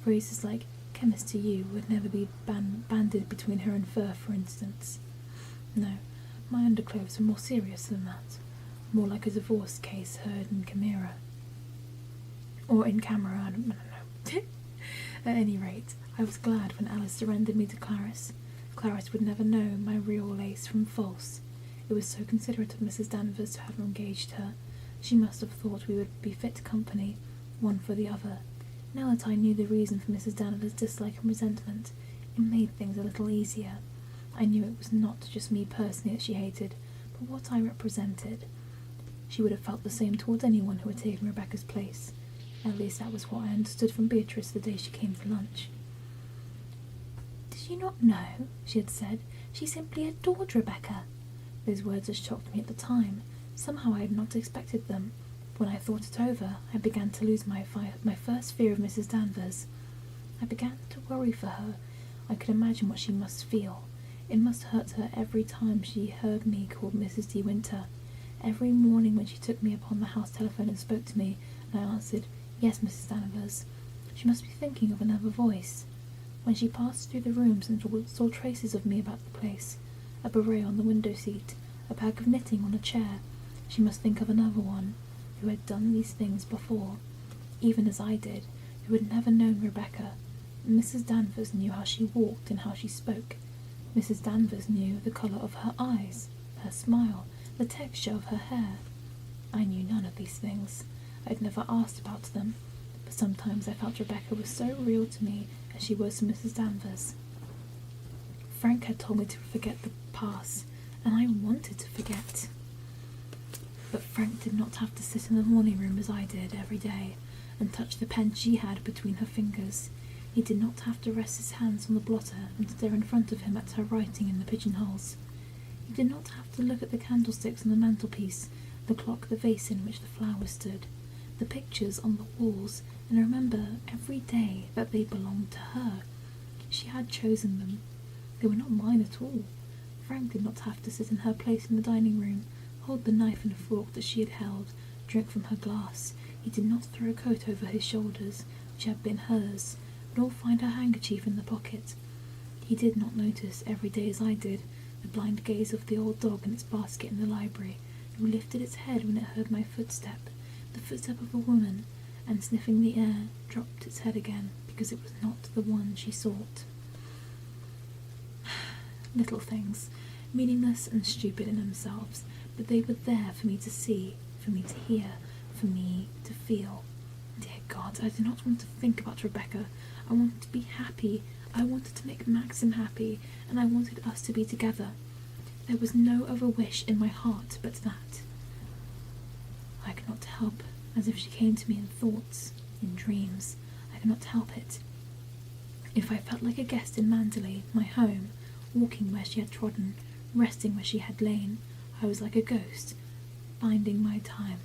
Speaker 1: Phrases like chemist to you would never be banded between her and fur, for instance. No, my underclothes are more serious than that, more like a divorce case heard in Chimera. Or in camera, I don't know. At any rate, I was glad when Alice surrendered me to Clarice. Clarice would never know my real lace from false. It was so considerate of Mrs. Danvers to have engaged her. She must have thought we would be fit company, one for the other. Now that I knew the reason for Mrs. Danvers' dislike and resentment, it made things a little easier. I knew it was not just me personally that she hated, but what I represented. She would have felt the same towards anyone who had taken Rebecca's place. At least that was what I understood from Beatrice the day she came for lunch. "Did you not know?" she had said. "She simply adored Rebecca." Those words had shocked me at the time. Somehow I had not expected them. When I thought it over, I began to lose my first fear of Mrs. Danvers. I began to worry for her. I could imagine what she must feel. It must hurt her every time she heard me called Mrs. De Winter. Every morning when she took me upon the house telephone and spoke to me, and I answered, "Yes, Mrs. Danvers," she must be thinking of another voice. When she passed through the rooms and saw traces of me about the place, a beret on the window seat, a bag of knitting on a chair, she must think of another one, who had done these things before, even as I did, who had never known Rebecca. Mrs. Danvers knew how she walked and how she spoke. Mrs. Danvers knew the colour of her eyes, her smile, the texture of her hair. I knew none of these things. I had never asked about them, but sometimes I felt Rebecca was so real to me as she was to Mrs. Danvers. Frank had told me to forget the past, and I wanted to forget. But Frank did not have to sit in the morning room as I did every day and touch the pen she had between her fingers. He did not have to rest his hands on the blotter and stare in front of him at her writing in the pigeonholes. He did not have to look at the candlesticks on the mantelpiece, the clock, the vase in which the flowers stood, the pictures on the walls, and remember every day that they belonged to her. She had chosen them. They were not mine at all. Frank did not have to sit in her place in the dining room, hold the knife and fork that she had held, drink from her glass. He did not throw a coat over his shoulders, which had been hers, nor find her handkerchief in the pocket. He did not notice, every day as I did, the blind gaze of the old dog in its basket in the library, who lifted its head when it heard my footstep, the footstep of a woman, and sniffing the air, dropped its head again, because it was not the one she sought. Little things, meaningless and stupid in themselves, but they were there for me to see, for me to hear, for me to feel. Dear God, I did not want to think about Rebecca. I wanted to be happy. I wanted to make Maxim happy, and I wanted us to be together. There was no other wish in my heart but that. I could not help, as if she came to me in thoughts, in dreams. I could not help it. If I felt like a guest in Mandalay, my home, walking where she had trodden, resting where she had lain, I was like a ghost, biding my time,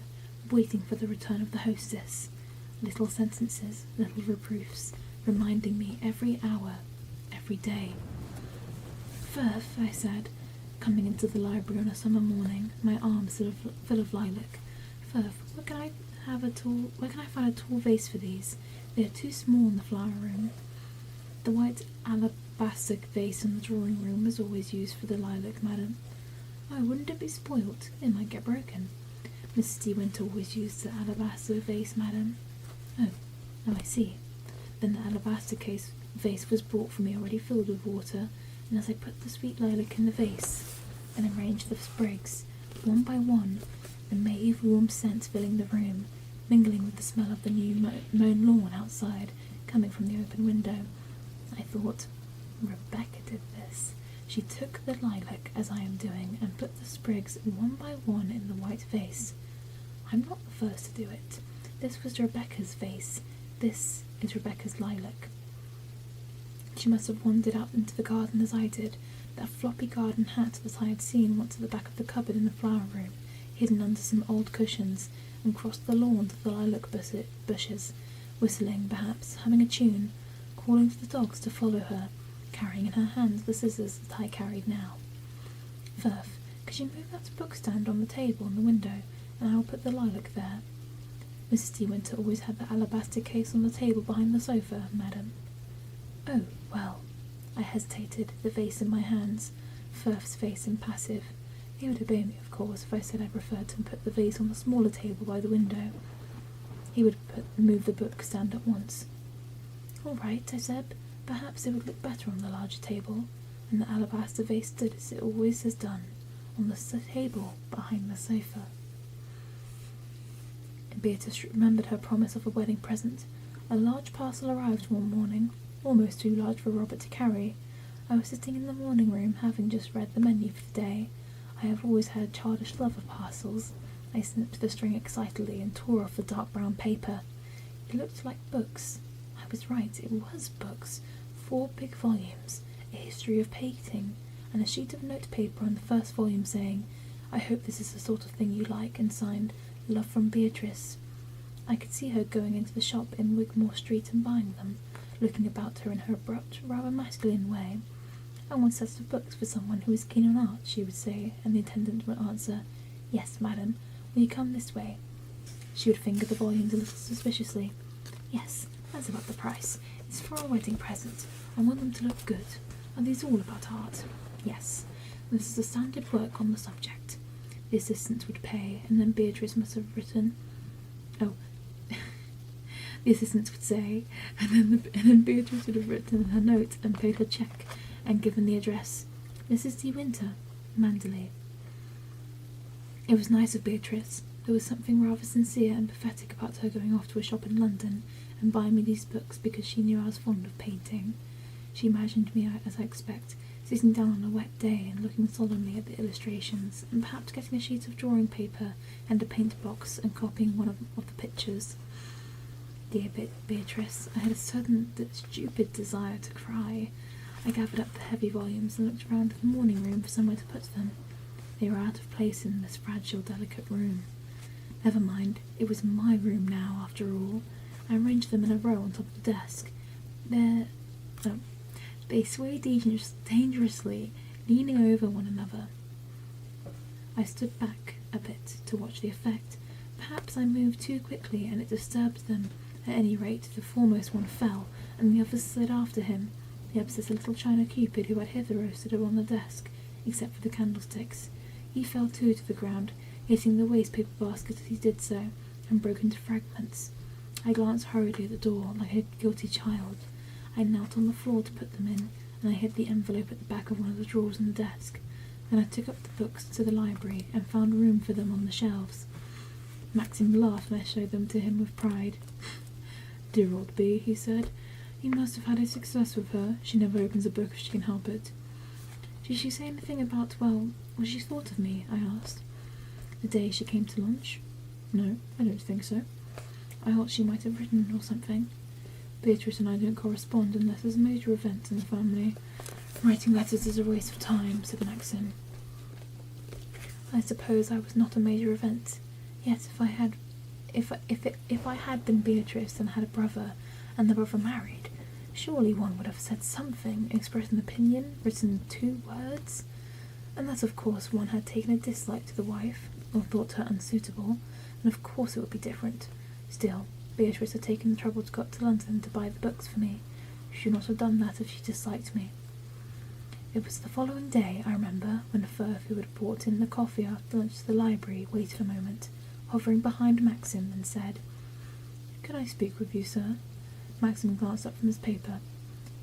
Speaker 1: waiting for the return of the hostess. Little sentences, little reproofs, reminding me every hour, every day. "Firth," I said, coming into the library on a summer morning, my arms full of lilac. "Firth, where can I find a tall vase for these? They are too small in the flower room." "The white alabaster vase in the drawing room is always used for the lilac, madam." "Oh, wouldn't it be spoilt? It might get broken." "Mrs. De Winter always used the alabaster vase, madam." "Oh, I see." Then the alabaster vase was brought for me already filled with water, and as I put the sweet lilac in the vase and arranged the sprigs, one by one, the mauve warm scent filling the room, mingling with the smell of the new mown lawn outside, coming from the open window, I thought, Rebecca did this. She took the lilac, as I am doing, and put the sprigs one by one in the white vase. I'm not the first to do it. This was Rebecca's vase. This is Rebecca's lilac. She must have wandered out into the garden as I did, that floppy garden hat that I had seen once at the back of the cupboard in the flower room, hidden under some old cushions, and crossed the lawn to the lilac bushes, whistling, perhaps, humming a tune, calling to the dogs to follow her, carrying in her hands the scissors that I carried now. "Firth, could you move that bookstand on the table in the window, and I will put the lilac there?" Mrs. De Winter always had the alabaster case on the table behind the sofa, madam. Oh, well. I hesitated, the vase in my hands, Firth's face impassive. He would obey me, of course, if I said I preferred to put the vase on the smaller table by the window. He would move the bookstand at once. All right, I said. Perhaps it would look better on the larger table, and the alabaster vase stood as it always has done, on the table behind the sofa. Beatrice remembered her promise of a wedding present. A large parcel arrived one morning, almost too large for Robert to carry. I was sitting in the morning room, having just read the menu for the day. I have always had a childish love of parcels. I snipped the string excitedly and tore off the dark brown paper. It looked like books. I was right, it was books. 4 big volumes, a history of painting, and a sheet of notepaper on the first volume saying, I hope this is the sort of thing you like, and signed, Love from Beatrice. I could see her going into the shop in Wigmore Street and buying them, looking about her in her abrupt, rather masculine way. I want sets of books for someone who is keen on art, she would say, and the attendant would answer, Yes, madam, will you come this way? She would finger the volumes a little suspiciously. Yes, that's about the price. It's for a wedding present. I want them to look good. Are these all about art? Yes. This is a standard work on the subject. The assistant would pay, and then Beatrice must have written... Oh. The assistant would say, and then Beatrice would have written her note and paid her cheque, and given the address. Mrs. D. Winter, Mandalay. It was nice of Beatrice. There was something rather sincere and pathetic about her going off to a shop in London and buying me these books because she knew I was fond of painting. She imagined me, as I expect, sitting down on a wet day and looking solemnly at the illustrations, and perhaps getting a sheet of drawing paper and a paint box and copying one of the pictures. Dear Beatrice, I had a sudden, stupid desire to cry. I gathered up the heavy volumes and looked round the morning room for somewhere to put them. They were out of place in this fragile, delicate room. Never mind, it was my room now, after all. I arranged them in a row on top of the desk. They swayed dangerously, leaning over one another. I stood back a bit to watch the effect. Perhaps I moved too quickly and it disturbed them. At any rate, the foremost one fell, and the others slid after him. The obsessed little china cupid who had hitherto stood on the desk, except for the candlesticks. He fell too to the ground, hitting the waste paper basket as he did so, and broke into fragments. I glanced hurriedly at the door, like a guilty child. I knelt on the floor to put them in, and I hid the envelope at the back of one of the drawers in the desk. Then I took up the books to the library, and found room for them on the shelves. Maxim laughed when I showed them to him with pride. Dear old Bee, he said. You must have had a success with her. She never opens a book if she can help it. Did she say anything about, what she thought of me? I asked. The day she came to lunch? No, I don't think so. I thought she might have written or something. Beatrice and I don't correspond unless there's a major event in the family. Writing letters is a waste of time, said Maxim. I suppose I was not a major event. Yet if I had been Beatrice and had a brother, and the brother married, surely one would have said something, expressed an opinion, written 2 words. Unless, of course, one had taken a dislike to the wife, or thought her unsuitable, and of course it would be different. Still, Beatrice had taken the trouble to go up to London to buy the books for me. She should not have done that if she disliked me. It was the following day, I remember, when Firth, who had brought in the coffee after lunch to the library, waited a moment, hovering behind Maxim, and said, Can I speak with you, sir? Maxim glanced up from his paper.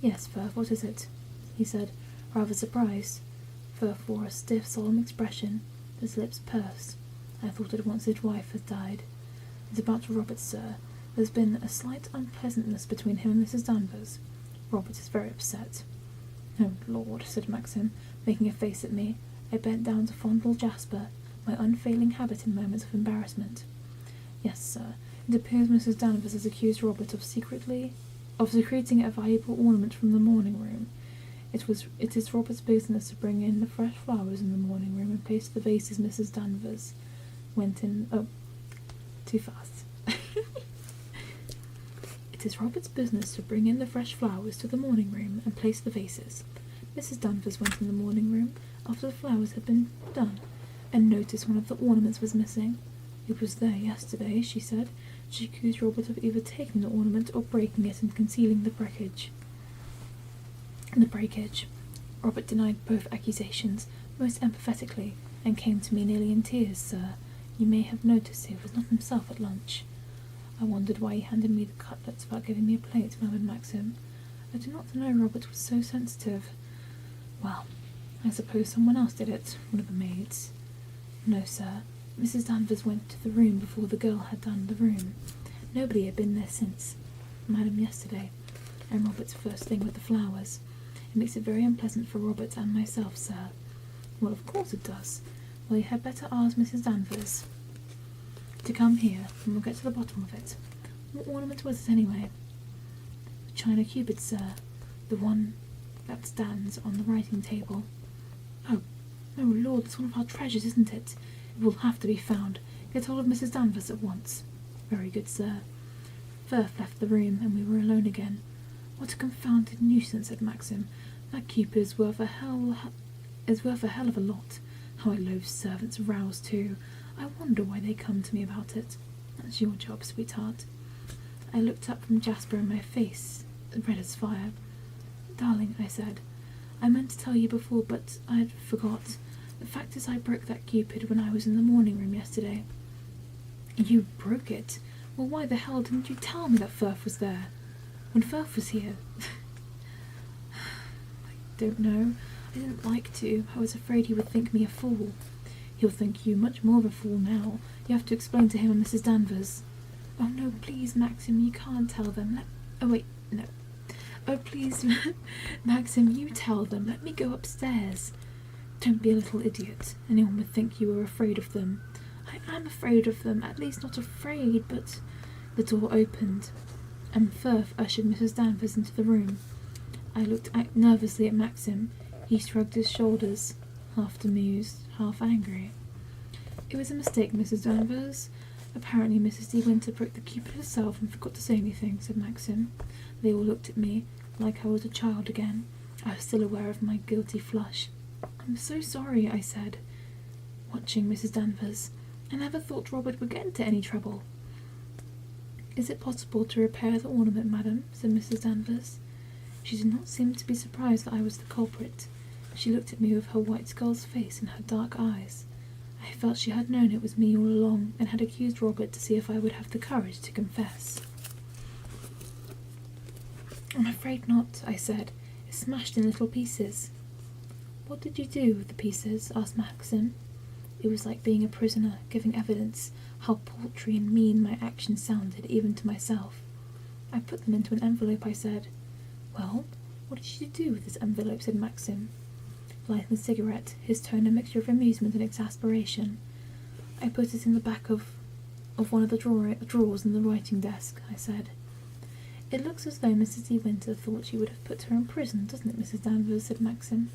Speaker 1: Yes, Firth, what is it? He said, rather surprised. Firth wore a stiff, solemn expression, his lips pursed. I thought at once his wife had died. It's about Robert, sir. There's been a slight unpleasantness between him and Mrs. Danvers. Robert is very upset. Oh, Lord, said Maxim, making a face at me. I bent down to fondle Jasper, my unfailing habit in moments of embarrassment. Yes, sir. It appears Mrs. Danvers has accused Robert of secreting a valuable ornament from the morning room. It is Robert's business to bring in the fresh flowers in the morning room and place the vases Mrs. Danvers went in. Oh, too fast. It is Robert's business to bring in the fresh flowers to the morning room and place the vases. Mrs. Danvers went in the morning room after the flowers had been done, and noticed one of the ornaments was missing. It was there yesterday, she said. She accused Robert of either taking the ornament or breaking it and concealing the breakage. the breakage. Robert denied both accusations most emphatically and came to me nearly in tears. Sir, you may have noticed he was not himself at lunch. I wondered why he handed me the cutlets without giving me a plate, murmured Maxim. I did not know Robert was so sensitive. Well, I suppose someone else did it, one of the maids. No, sir. Mrs. Danvers went to the room before the girl had done the room. Nobody had been there since Madam yesterday, and Robert's first thing with the flowers. It makes it very unpleasant for Robert and myself, sir. Well, of course it does. Well, you had better ask Mrs. Danvers to come here, and we'll get to the bottom of it. What ornament was it, anyway? The china cupid, sir. The one that stands on the writing table. Oh, Lord, it's one of our treasures, isn't it? It will have to be found. Get hold of Mrs. Danvers at once. Very good, sir. Firth left the room, and we were alone again. What a confounded nuisance, said Maxim. That cupid is worth a hell of a lot. How I loathe servants' rows, too. I wonder why they come to me about it. That's your job, sweetheart. I looked up from Jasper, and my face red as fire. Darling, I said, I meant to tell you before, but I had forgot. The fact is I broke that cupid when I was in the morning room yesterday. You broke it? Well, why the hell didn't you tell me that Firth was there? When Firth was here? I don't know. I didn't like to. I was afraid he would think me a fool. He'll think you much more of a fool now. You have to explain to him and Mrs. Danvers. Oh, no, please, Maxim, you can't tell them. Oh, wait, no. Oh, please, Maxim, you tell them. Let me go upstairs. Don't be a little idiot. Anyone would think you were afraid of them. I am afraid of them. At least not afraid, but... The door opened, and Firth ushered Mrs. Danvers into the room. I looked nervously at Maxim. He shrugged his shoulders, half amused, half angry. It was a mistake, Mrs. Danvers. Apparently Mrs. De Winter broke the cupid herself and forgot to say anything, said Maxim. They all looked at me, like I was a child again. I was still aware of my guilty flush. I'm so sorry, I said, watching Mrs. Danvers. I never thought Robert would get into any trouble. Is it possible to repair the ornament, madam? Said Mrs. Danvers. She did not seem to be surprised that I was the culprit. She looked at me with her white skull's face and her dark eyes. I felt she had known it was me all along and had accused Robert to see if I would have the courage to confess. I'm afraid not, I said. It's smashed in little pieces. What did you do with the pieces? Asked Maxim. It was like being a prisoner, giving evidence, how paltry and mean my actions sounded, even to myself. I put them into an envelope, I said. Well, what did you do with this envelope? Said Maxim, lighting a cigarette, his tone a mixture of amusement and exasperation. I put it in the back of one of the drawers in the writing desk, I said. It looks as though Mrs. De Winter thought you would have put her in prison, doesn't it, Mrs. Danvers? Said Maxim.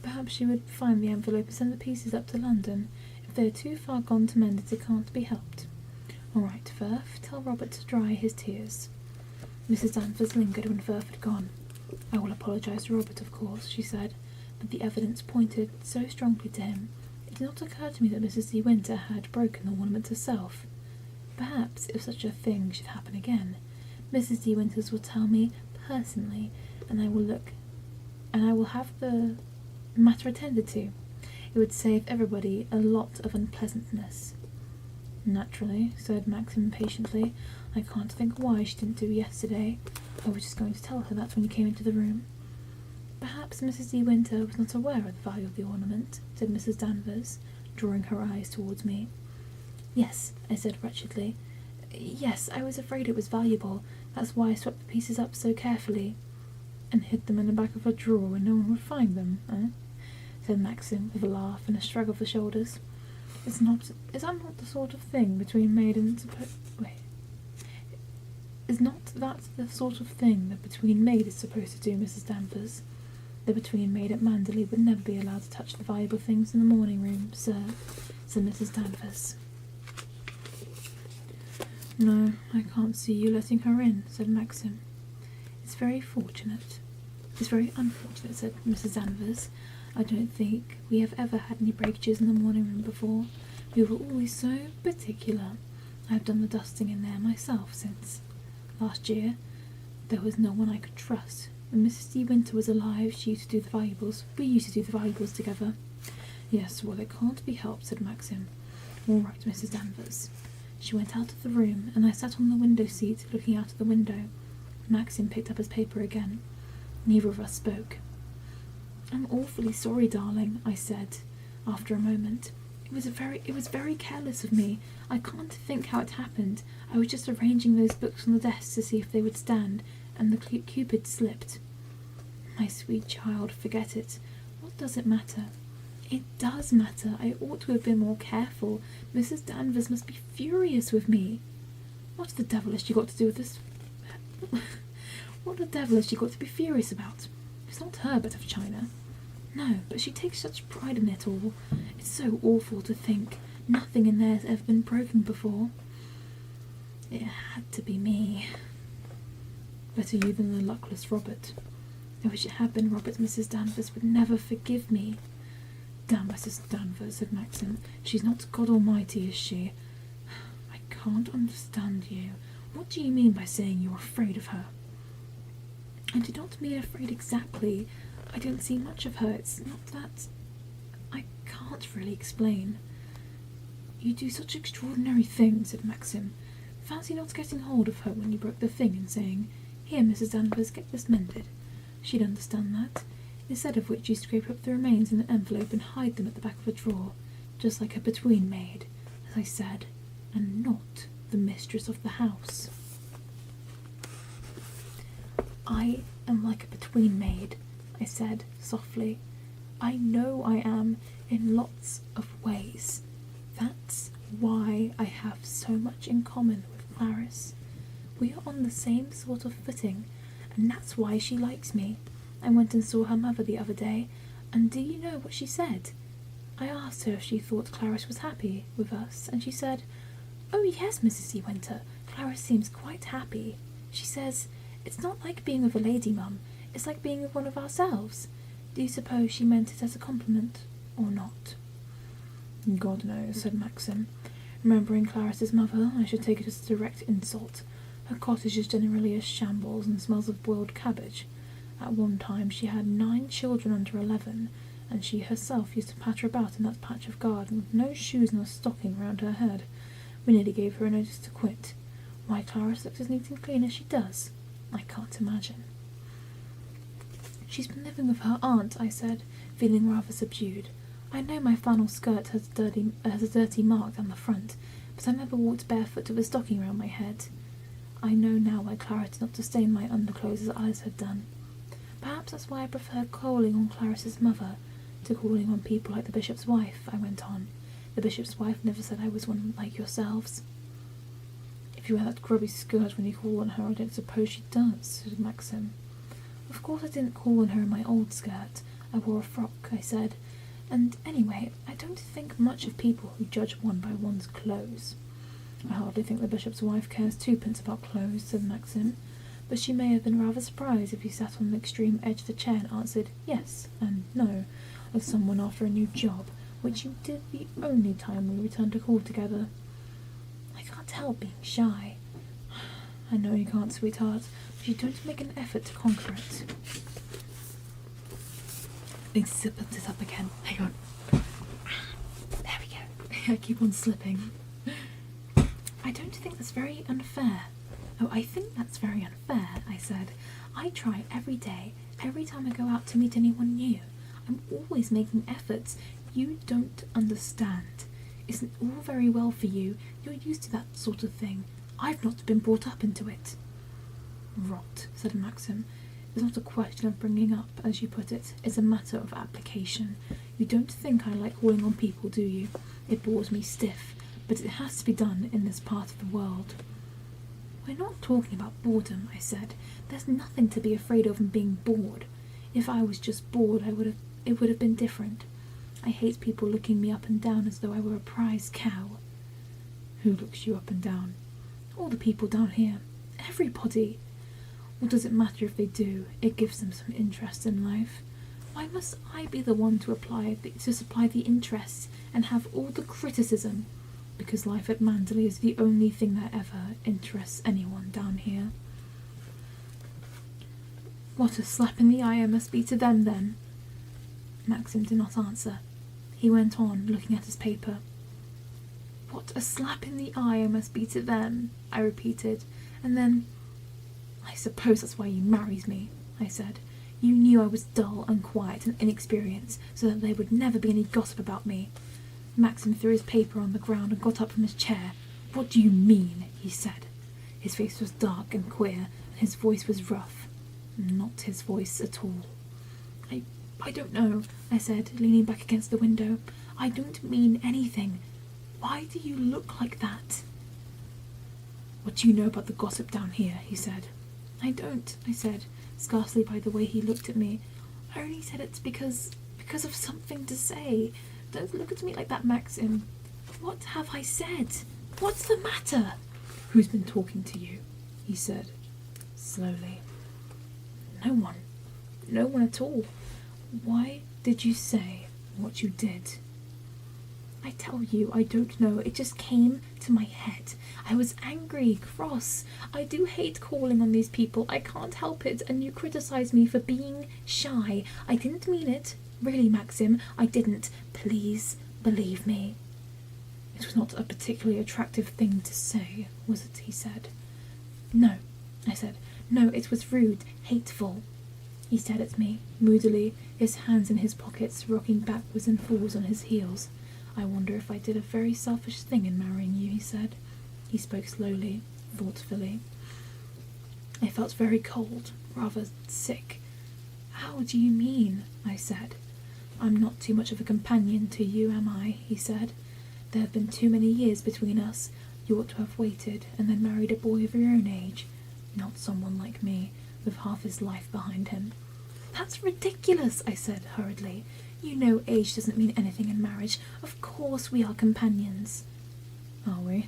Speaker 1: Perhaps she would find the envelope and send the pieces up to London. If they are too far gone to mend it, it can't be helped. All right, Firth, tell Robert to dry his tears. Mrs. Danvers lingered when Firth had gone. I will apologise to Robert, of course, she said, but the evidence pointed so strongly to him. It did not occur to me that Mrs. De Winter had broken the ornament herself. Perhaps, if such a thing should happen again, Mrs. De Winters will tell me personally, and I will have the matter attended to. It would save everybody a lot of unpleasantness. Naturally, said Maxim impatiently. I can't think why she didn't do yesterday. I was just going to tell her that when you came into the room. Perhaps Mrs. De Winter was not aware of the value of the ornament, said Mrs. Danvers, drawing her eyes towards me. Yes, I said wretchedly. Yes, I was afraid it was valuable. That's why I swept the pieces up so carefully. And hid them in the back of a drawer where no one would find them, eh? Said Maxim, with a laugh and a shrug of the shoulders. Is that not the sort of thing between maid and Is not that the sort of thing that between maid is supposed to do, Mrs. Danvers? The between maid at Manderley would never be allowed to touch the valuable things in the morning room, sir, said Mrs. Danvers. No, I can't see you letting her in, said Maxim. It's very unfortunate, said Mrs. Danvers. I don't think we have ever had any breakages in the morning room before. We were always so particular. I have done the dusting in there myself since last year. There was no one I could trust. When Mrs. De Winter was alive, she used to do the valuables. We used to do the valuables together. Yes, well, it can't be helped, said Maxim. All right, Mrs. Danvers. She went out of the room, and I sat on the window seat, looking out of the window. Maxim picked up his paper again. Neither of us spoke. I'm awfully sorry, darling, I said, after a moment. It was very careless of me. I can't think how it happened. I was just arranging those books on the desk to see if they would stand, and the Cupid slipped. My sweet child, forget it. What does it matter? It does matter. I ought to have been more careful. Mrs. Danvers must be furious with me. What the devil has she got to do with this? What the devil has she got to be furious about? It's not her bit of china. No, but she takes such pride in it all. It's so awful to think nothing in there has ever been broken before. It had to be me. Better you than the luckless Robert. I wish it had been Robert. Mrs. Danvers would never forgive me. Damn Mrs. Danvers, said Maxim. She's not God Almighty, is she? I can't understand you. What do you mean by saying you're afraid of her? I do not mean afraid exactly. I don't see much of her. It's not that... I can't really explain. You do such extraordinary things, said Maxim. Fancy not getting hold of her when you broke the thing and saying, Here, Mrs. Danvers, get this mended. She'd understand that. Instead of which you scrape up the remains in an envelope and hide them at the back of a drawer, just like a between maid, as I said, and not the mistress of the house. I am like a between maid, I said softly. I know I am in lots of ways. That's why I have so much in common with Clarice. We are on the same sort of footing, and that's why she likes me. I went and saw her mother the other day, and do you know what she said? I asked her if she thought Clarice was happy with us, and she said, Oh yes, Mrs. De Winter, Clarice seems quite happy. She says, It's not like being with a lady, Mum, it's like being with one of ourselves. Do you suppose she meant it as a compliment, or not? God knows, said Maxim. Remembering Clarice's mother, I should take it as a direct insult. Her cottage is generally a shambles and smells of boiled cabbage. At one time she had 9 children under 11, and she herself used to patter about in that patch of garden with no shoes nor stocking round her head. We nearly gave her a notice to quit. Why Clarice looks as neat and clean as she does, I can't imagine. She's been living with her aunt, I said, feeling rather subdued. I know my flannel skirt has a dirty mark down the front, but I never walked barefoot with a stocking round my head. I know now why Clara did not stain my underclothes as Alice had done. Perhaps that's why I prefer calling on Clarice's mother to calling on people like the bishop's wife, I went on. The bishop's wife never said I was one like yourselves. If you wear that grubby skirt when you call on her, I don't suppose she does, said Maxim. Of course I didn't call on her in my old skirt. I wore a frock, I said. And anyway, I don't think much of people who judge one by one's clothes. I hardly think the bishop's wife cares 2 pence about clothes, said Maxim, but she may have been rather surprised if you sat on the extreme edge of the chair and answered yes and no, like someone after a new job, which you did the only time we returned to call together. I can't help being shy. I know you can't, sweetheart, but you don't make an effort to conquer it. Let's zip this up again. Hang on. There we go. I keep on slipping. I don't think that's very unfair. Oh, I think that's very unfair, I said. I try every day, every time I go out to meet anyone new. I'm always making efforts. You don't understand. Isn't all very well for you? You're used to that sort of thing. I've not been brought up into it. Rot, said Maxim. It's not a question of bringing up, as you put it. It's a matter of application. You don't think I like calling on people, do you? It bores me stiff, but it has to be done in this part of the world. We're not talking about boredom, I said. There's nothing to be afraid of in being bored. If I was just bored, it would have been different. I hate people looking me up and down as though I were a prize cow. Who looks you up and down? All the people down here. Everybody. What does it matter if they do? It gives them some interest in life. Why must I be the one to supply the interest and have all the criticism? Because life at Manderley is the only thing that ever interests anyone down here. What a slap in the eye I must be to them, then. Maxim did not answer. He went on, looking at his paper. What a slap in the eye I must be to them, I repeated, and then, I suppose that's why you married me, I said. You knew I was dull and quiet and inexperienced, so that there would never be any gossip about me. Maxim threw his paper on the ground and got up from his chair. What do you mean? He said. His face was dark and queer, and his voice was rough. Not his voice at all. I don't know, I said, leaning back against the window. I don't mean anything. Why do you look like that? What do you know about the gossip down here? He said. I don't, I said, scarcely by the way he looked at me. I only said it's because of something to say. Don't look at me like that, Maxim. What have I said? What's the matter? Who's been talking to you? He said, slowly. No one. No one at all. Why did you say what you did? I tell you, I don't know. It just came to my head. I was angry, cross. I do hate calling on these people. I can't help it, and you criticize me for being shy. I didn't mean it. Really, Maxim, I didn't. Please believe me. It was not a particularly attractive thing to say, was it? He said. No, I said. No, it was rude, hateful. He stared at me, moodily, his hands in his pockets, rocking backwards and forwards on his heels. I wonder if I did a very selfish thing in marrying you, he said. He spoke slowly, thoughtfully. I felt very cold, rather sick. How do you mean? I said. I'm not too much of a companion to you, am I? He said. There have been too many years between us. You ought to have waited and then married a boy of your own age. Not someone like me, with half his life behind him. That's ridiculous, I said hurriedly. You know age doesn't mean anything in marriage. Of course we are companions. Are we?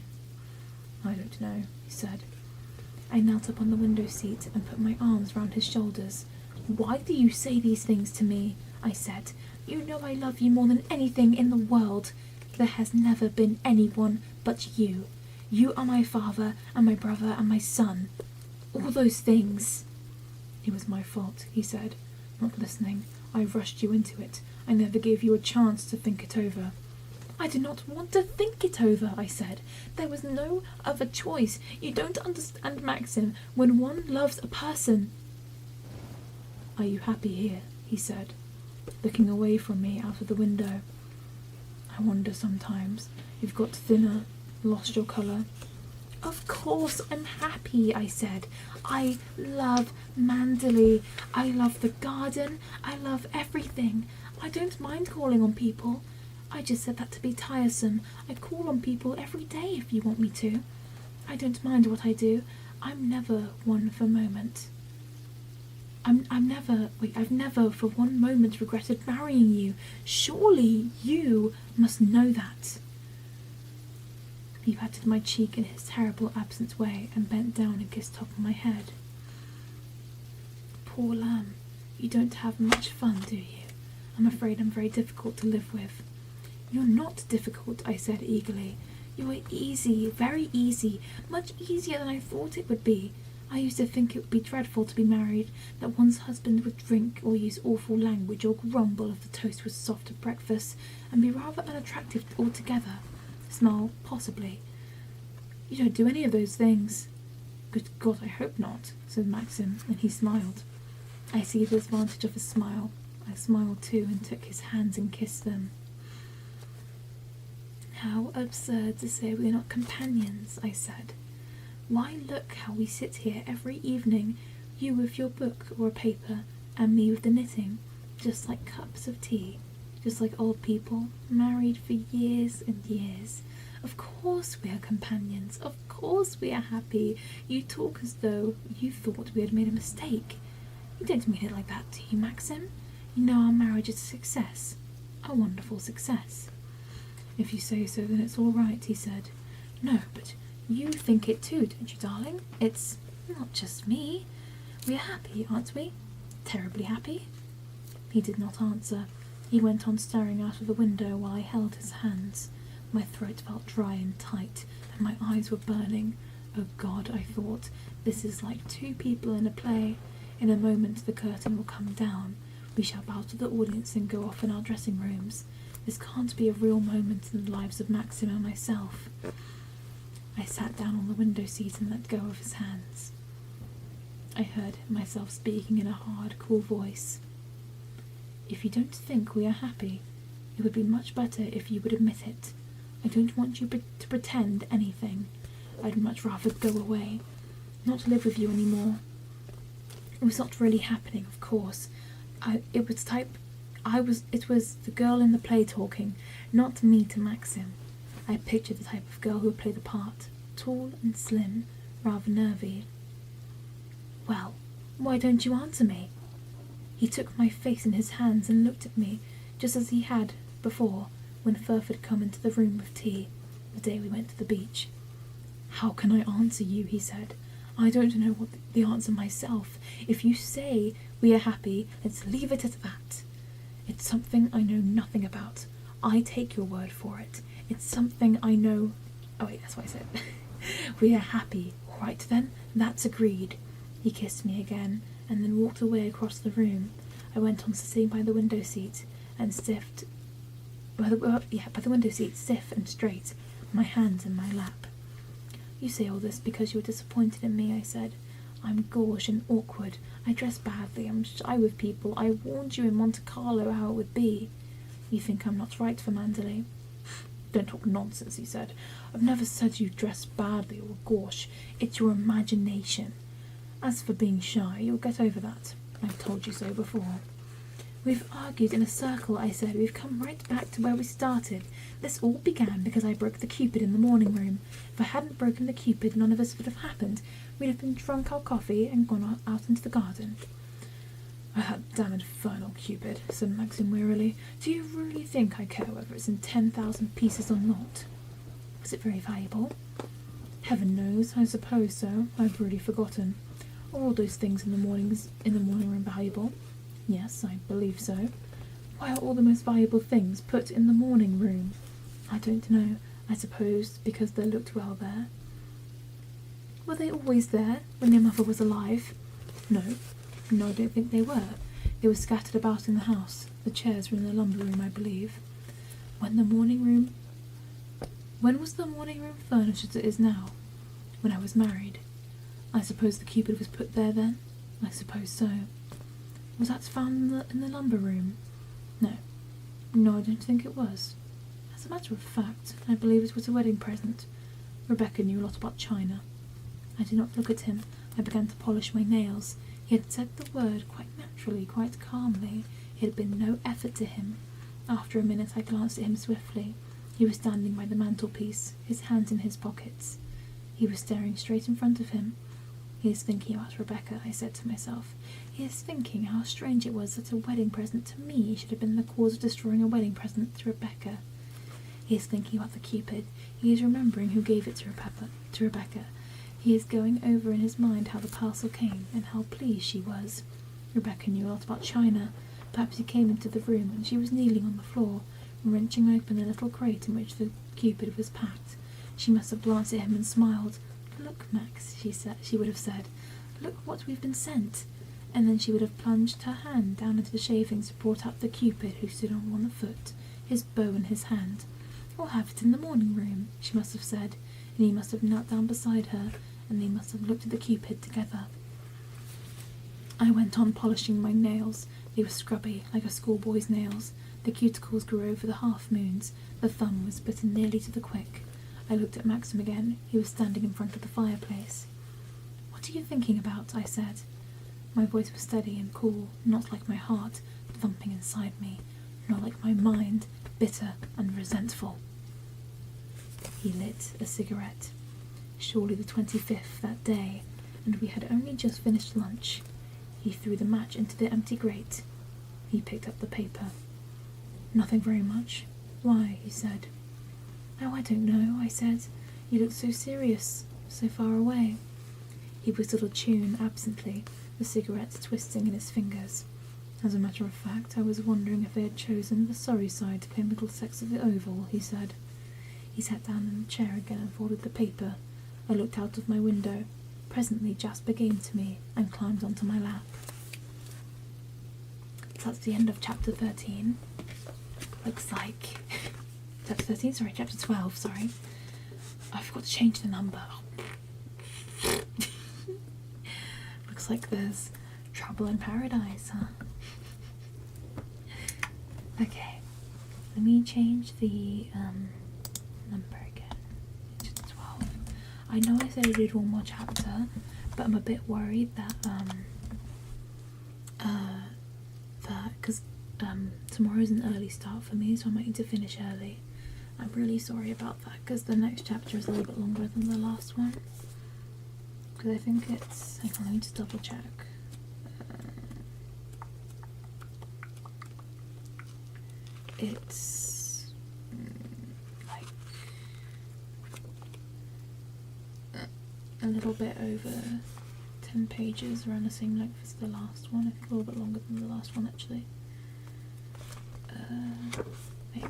Speaker 1: I don't know, he said. I knelt up on the window seat and put my arms round his shoulders. Why do you say these things to me? I said. You know I love you more than anything in the world. There has never been anyone but you. You are my father and my brother and my son. All those things. It was my fault, he said, not listening. I rushed you into it. I never gave you a chance to think it over. I did not want to think it over, I said. There was no other choice. You don't understand, Maxim. When one loves a person... Are you happy here? He said, looking away from me out of the window. I wonder sometimes. You've got thinner, lost your colour. Of course I'm happy, I said. I love Manderley. I love the garden. I love everything. I don't mind calling on people. I just said that to be tiresome. I call on people every day if you want me to. I don't mind what I do. I'm never one for a moment. I've never for one moment regretted marrying you. Surely you must know that. He patted my cheek in his terrible absent way and bent down and kissed top of my head. Poor lamb, you don't have much fun, do you? I'm afraid I'm very difficult to live with. You're not difficult, I said eagerly. You are easy, very easy, much easier than I thought it would be. I used to think it would be dreadful to be married, that one's husband would drink or use awful language or grumble if the toast was soft at breakfast, and be rather unattractive altogether. Smile, possibly. You don't do any of those things. Good God, I hope not, said Maxim, and he smiled. I seized the advantage of his smile. I smiled too and took his hands and kissed them. How absurd to say we are not companions, I said. Why, look how we sit here every evening, you with your book or a paper, and me with the knitting, just like cups of tea, just like old people, married for years and years. Of course we are companions, of course we are happy. You talk as though you thought we had made a mistake. You don't mean it like that, do you, Maxim? You know our marriage is a success, a wonderful success. If you say so, then it's all right, he said. No, but you think it too, don't you, darling? It's not just me. We are happy, aren't we? Terribly happy. He did not answer. He went on staring out of the window while I held his hands. My throat felt dry and tight, and my eyes were burning. Oh God, I thought, this is like two people in a play. In a moment the curtain will come down. We shall bow to the audience and go off in our dressing rooms. This can't be a real moment in the lives of Maxim and myself. I sat down on the window seat and let go of his hands. I heard myself speaking in a hard, cool voice. If you don't think we are happy, it would be much better if you would admit it. I don't want you to pretend anything. I'd much rather go away, not live with you anymore. It was not really happening, of course. It was the girl in the play talking, not me to Maxim. I pictured the type of girl who would play the part, tall and slim, rather nervy. Well, why don't you answer me? He took my face in his hands and looked at me, just as he had before, when Firth had come into the room with tea, the day we went to the beach. How can I answer you, he said. I don't know what the answer myself. If you say we are happy, let's leave it at that. It's something I know nothing about. I take your word for it. It's something I know... Oh wait, that's what I said. We are happy. All right then, that's agreed. He kissed me again, and then walked away across the room. I went on sitting by the window seat, and stiff and straight, my hands in my lap. You say all this because you're disappointed in me, I said. I'm gauche and awkward. I dress badly. I'm shy with people. I warned you in Monte Carlo how it would be. You think I'm not right for Mandalay? Don't talk nonsense, he said. I've never said you dress badly or gauche. It's your imagination. As for being shy, you'll get over that. I've told you so before. We've argued in a circle, I said. We've come right back to where we started. This all began because I broke the Cupid in the morning room. If I hadn't broken the Cupid, none of us would have happened. We'd have been drunk our coffee and gone out into the garden. That damn infernal Cupid, said Maxim wearily. Do you really think I care whether it's in 10,000 pieces or not? Was it very valuable? Heaven knows, I suppose so. I've really forgotten. Are all those things in the morning room valuable? Yes, I believe so. Why are all the most valuable things put in the morning room? I don't know. I suppose because they looked well there. Were they always there when your mother was alive? No, I don't think they were. They were scattered about in the house. The chairs were in the lumber room, I believe. When was the morning room furnished as it is now? When I was married. I suppose the Cupid was put there then? I suppose so. Was that found in the lumber room? No, I don't think it was. As a matter of fact, I believe it was a wedding present. Rebecca knew a lot about china. I did not look at him. I began to polish my nails. He had said the word quite naturally, quite calmly. It had been no effort to him. After a minute I glanced at him swiftly. He was standing by the mantelpiece, his hands in his pockets. He was staring straight in front of him. He is thinking about Rebecca, I said to myself. He is thinking how strange it was that a wedding present to me should have been the cause of destroying a wedding present to Rebecca. He is thinking about the Cupid. He is remembering who gave it to Rebecca. He is going over in his mind how the parcel came and how pleased she was. Rebecca knew a lot about china. Perhaps he came into the room and she was kneeling on the floor, wrenching open the little crate in which the Cupid was packed. She must have glanced at him and smiled. Look, Max, she would have said. Look what we've been sent. And then she would have plunged her hand down into the shavings and brought out the Cupid who stood on one foot, his bow in his hand. We'll have it in the morning room, she must have said, and he must have knelt down beside her, and they must have looked at the Cupid together. I went on polishing my nails. They were scrubby, like a schoolboy's nails. The cuticles grew over the half-moons. The thumb was bitten nearly to the quick. I looked at Maxim again. He was standing in front of the fireplace. What are you thinking about? I said. My voice was steady and cool, not like my heart, thumping inside me, nor like my mind, bitter and resentful. He lit a cigarette. Surely the 25th that day, and we had only just finished lunch. He threw the match into the empty grate. He picked up the paper. Nothing very much. Why? He said. Oh, I don't know, I said. You looked so serious, so far away. He whistled a tune absently, the cigarette twisting in his fingers. As a matter of fact, I was wondering if they had chosen the sorry side to play Middlesex of the Oval, he said. He sat down in the chair again and folded the paper. I looked out of my window. Presently Jasper came to me and climbed onto my lap. that's the end of chapter 13. Looks like chapter 13, sorry, chapter 12, sorry. I forgot to change the number. Looks like there's trouble in paradise, huh? Okay, let me change the number again. Chapter 12. I know I said I did one more chapter, but I'm a bit worried that because tomorrow's an early start for me, so I might need to finish early. I'm really sorry about that, because the next chapter is a little bit longer than the last one. Because I think it's... hang on, let me just double check. It's... like... a little bit over 10 pages, around the same length as the last one. I think a little bit longer than the last one, actually. Wait.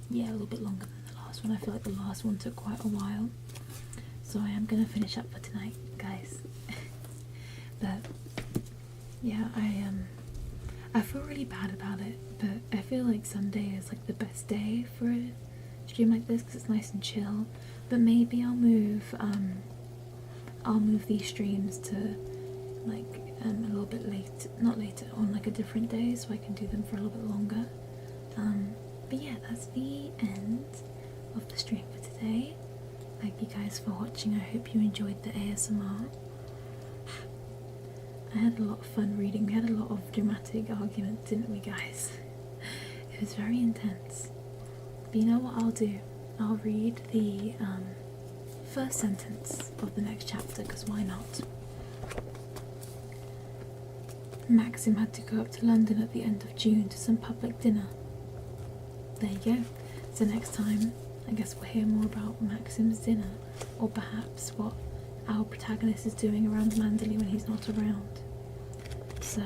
Speaker 1: Yeah, a little bit longer than the last one. I feel like the last one took quite a while. So I am going to finish up for tonight, guys. But, yeah, I feel really bad about it, but I feel like Sunday is like the best day for a stream like this because it's nice and chill. But maybe I'll move these streams to like a little bit late, not later, on like a different day, so I can do them for a little bit longer. But yeah, that's the end of the stream for today. Thank you guys for watching. I hope you enjoyed the ASMR. I had a lot of fun reading. We had a lot of dramatic arguments, didn't we, guys? It was very intense. But you know what I'll do? I'll read the first sentence of the next chapter, because why not? Maxim had to go up to London at the end of June to some public dinner. There you go. So next time, I guess we'll hear more about Maxim's dinner, or perhaps what our protagonist is doing around Manderley when he's not around. So,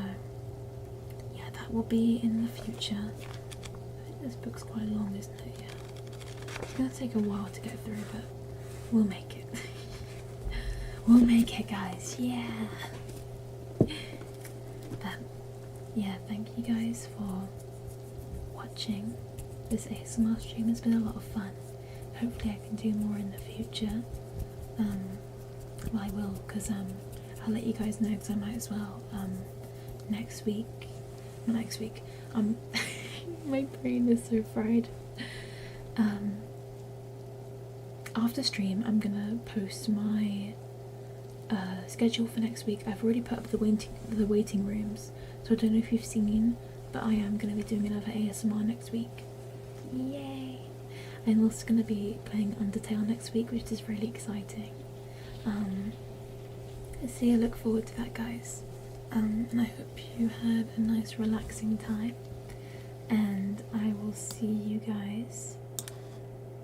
Speaker 1: yeah, that will be in the future. I think this book's quite long, isn't it? Yeah. It's going to take a while to get through, but we'll make it. We'll make it, guys. Yeah. But, yeah, thank you guys for watching this ASMR stream. It's been a lot of fun. Hopefully I can do more in the future. Well, I will, because I'll let you guys know, because I might as well next week, not next week, my brain is so fried. After stream I'm gonna post my schedule for next week. I've already put up the waiting rooms, so I don't know if you've seen, but I am gonna be doing another ASMR next week. Yay! I'm also gonna be playing Undertale next week, which is really exciting. So I look forward to that, guys. And I hope you had a nice relaxing time, and I will see you guys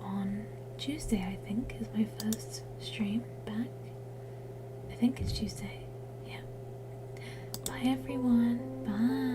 Speaker 1: on Tuesday. I think is my first stream back. I think it's Tuesday. Yeah. Bye everyone. Bye.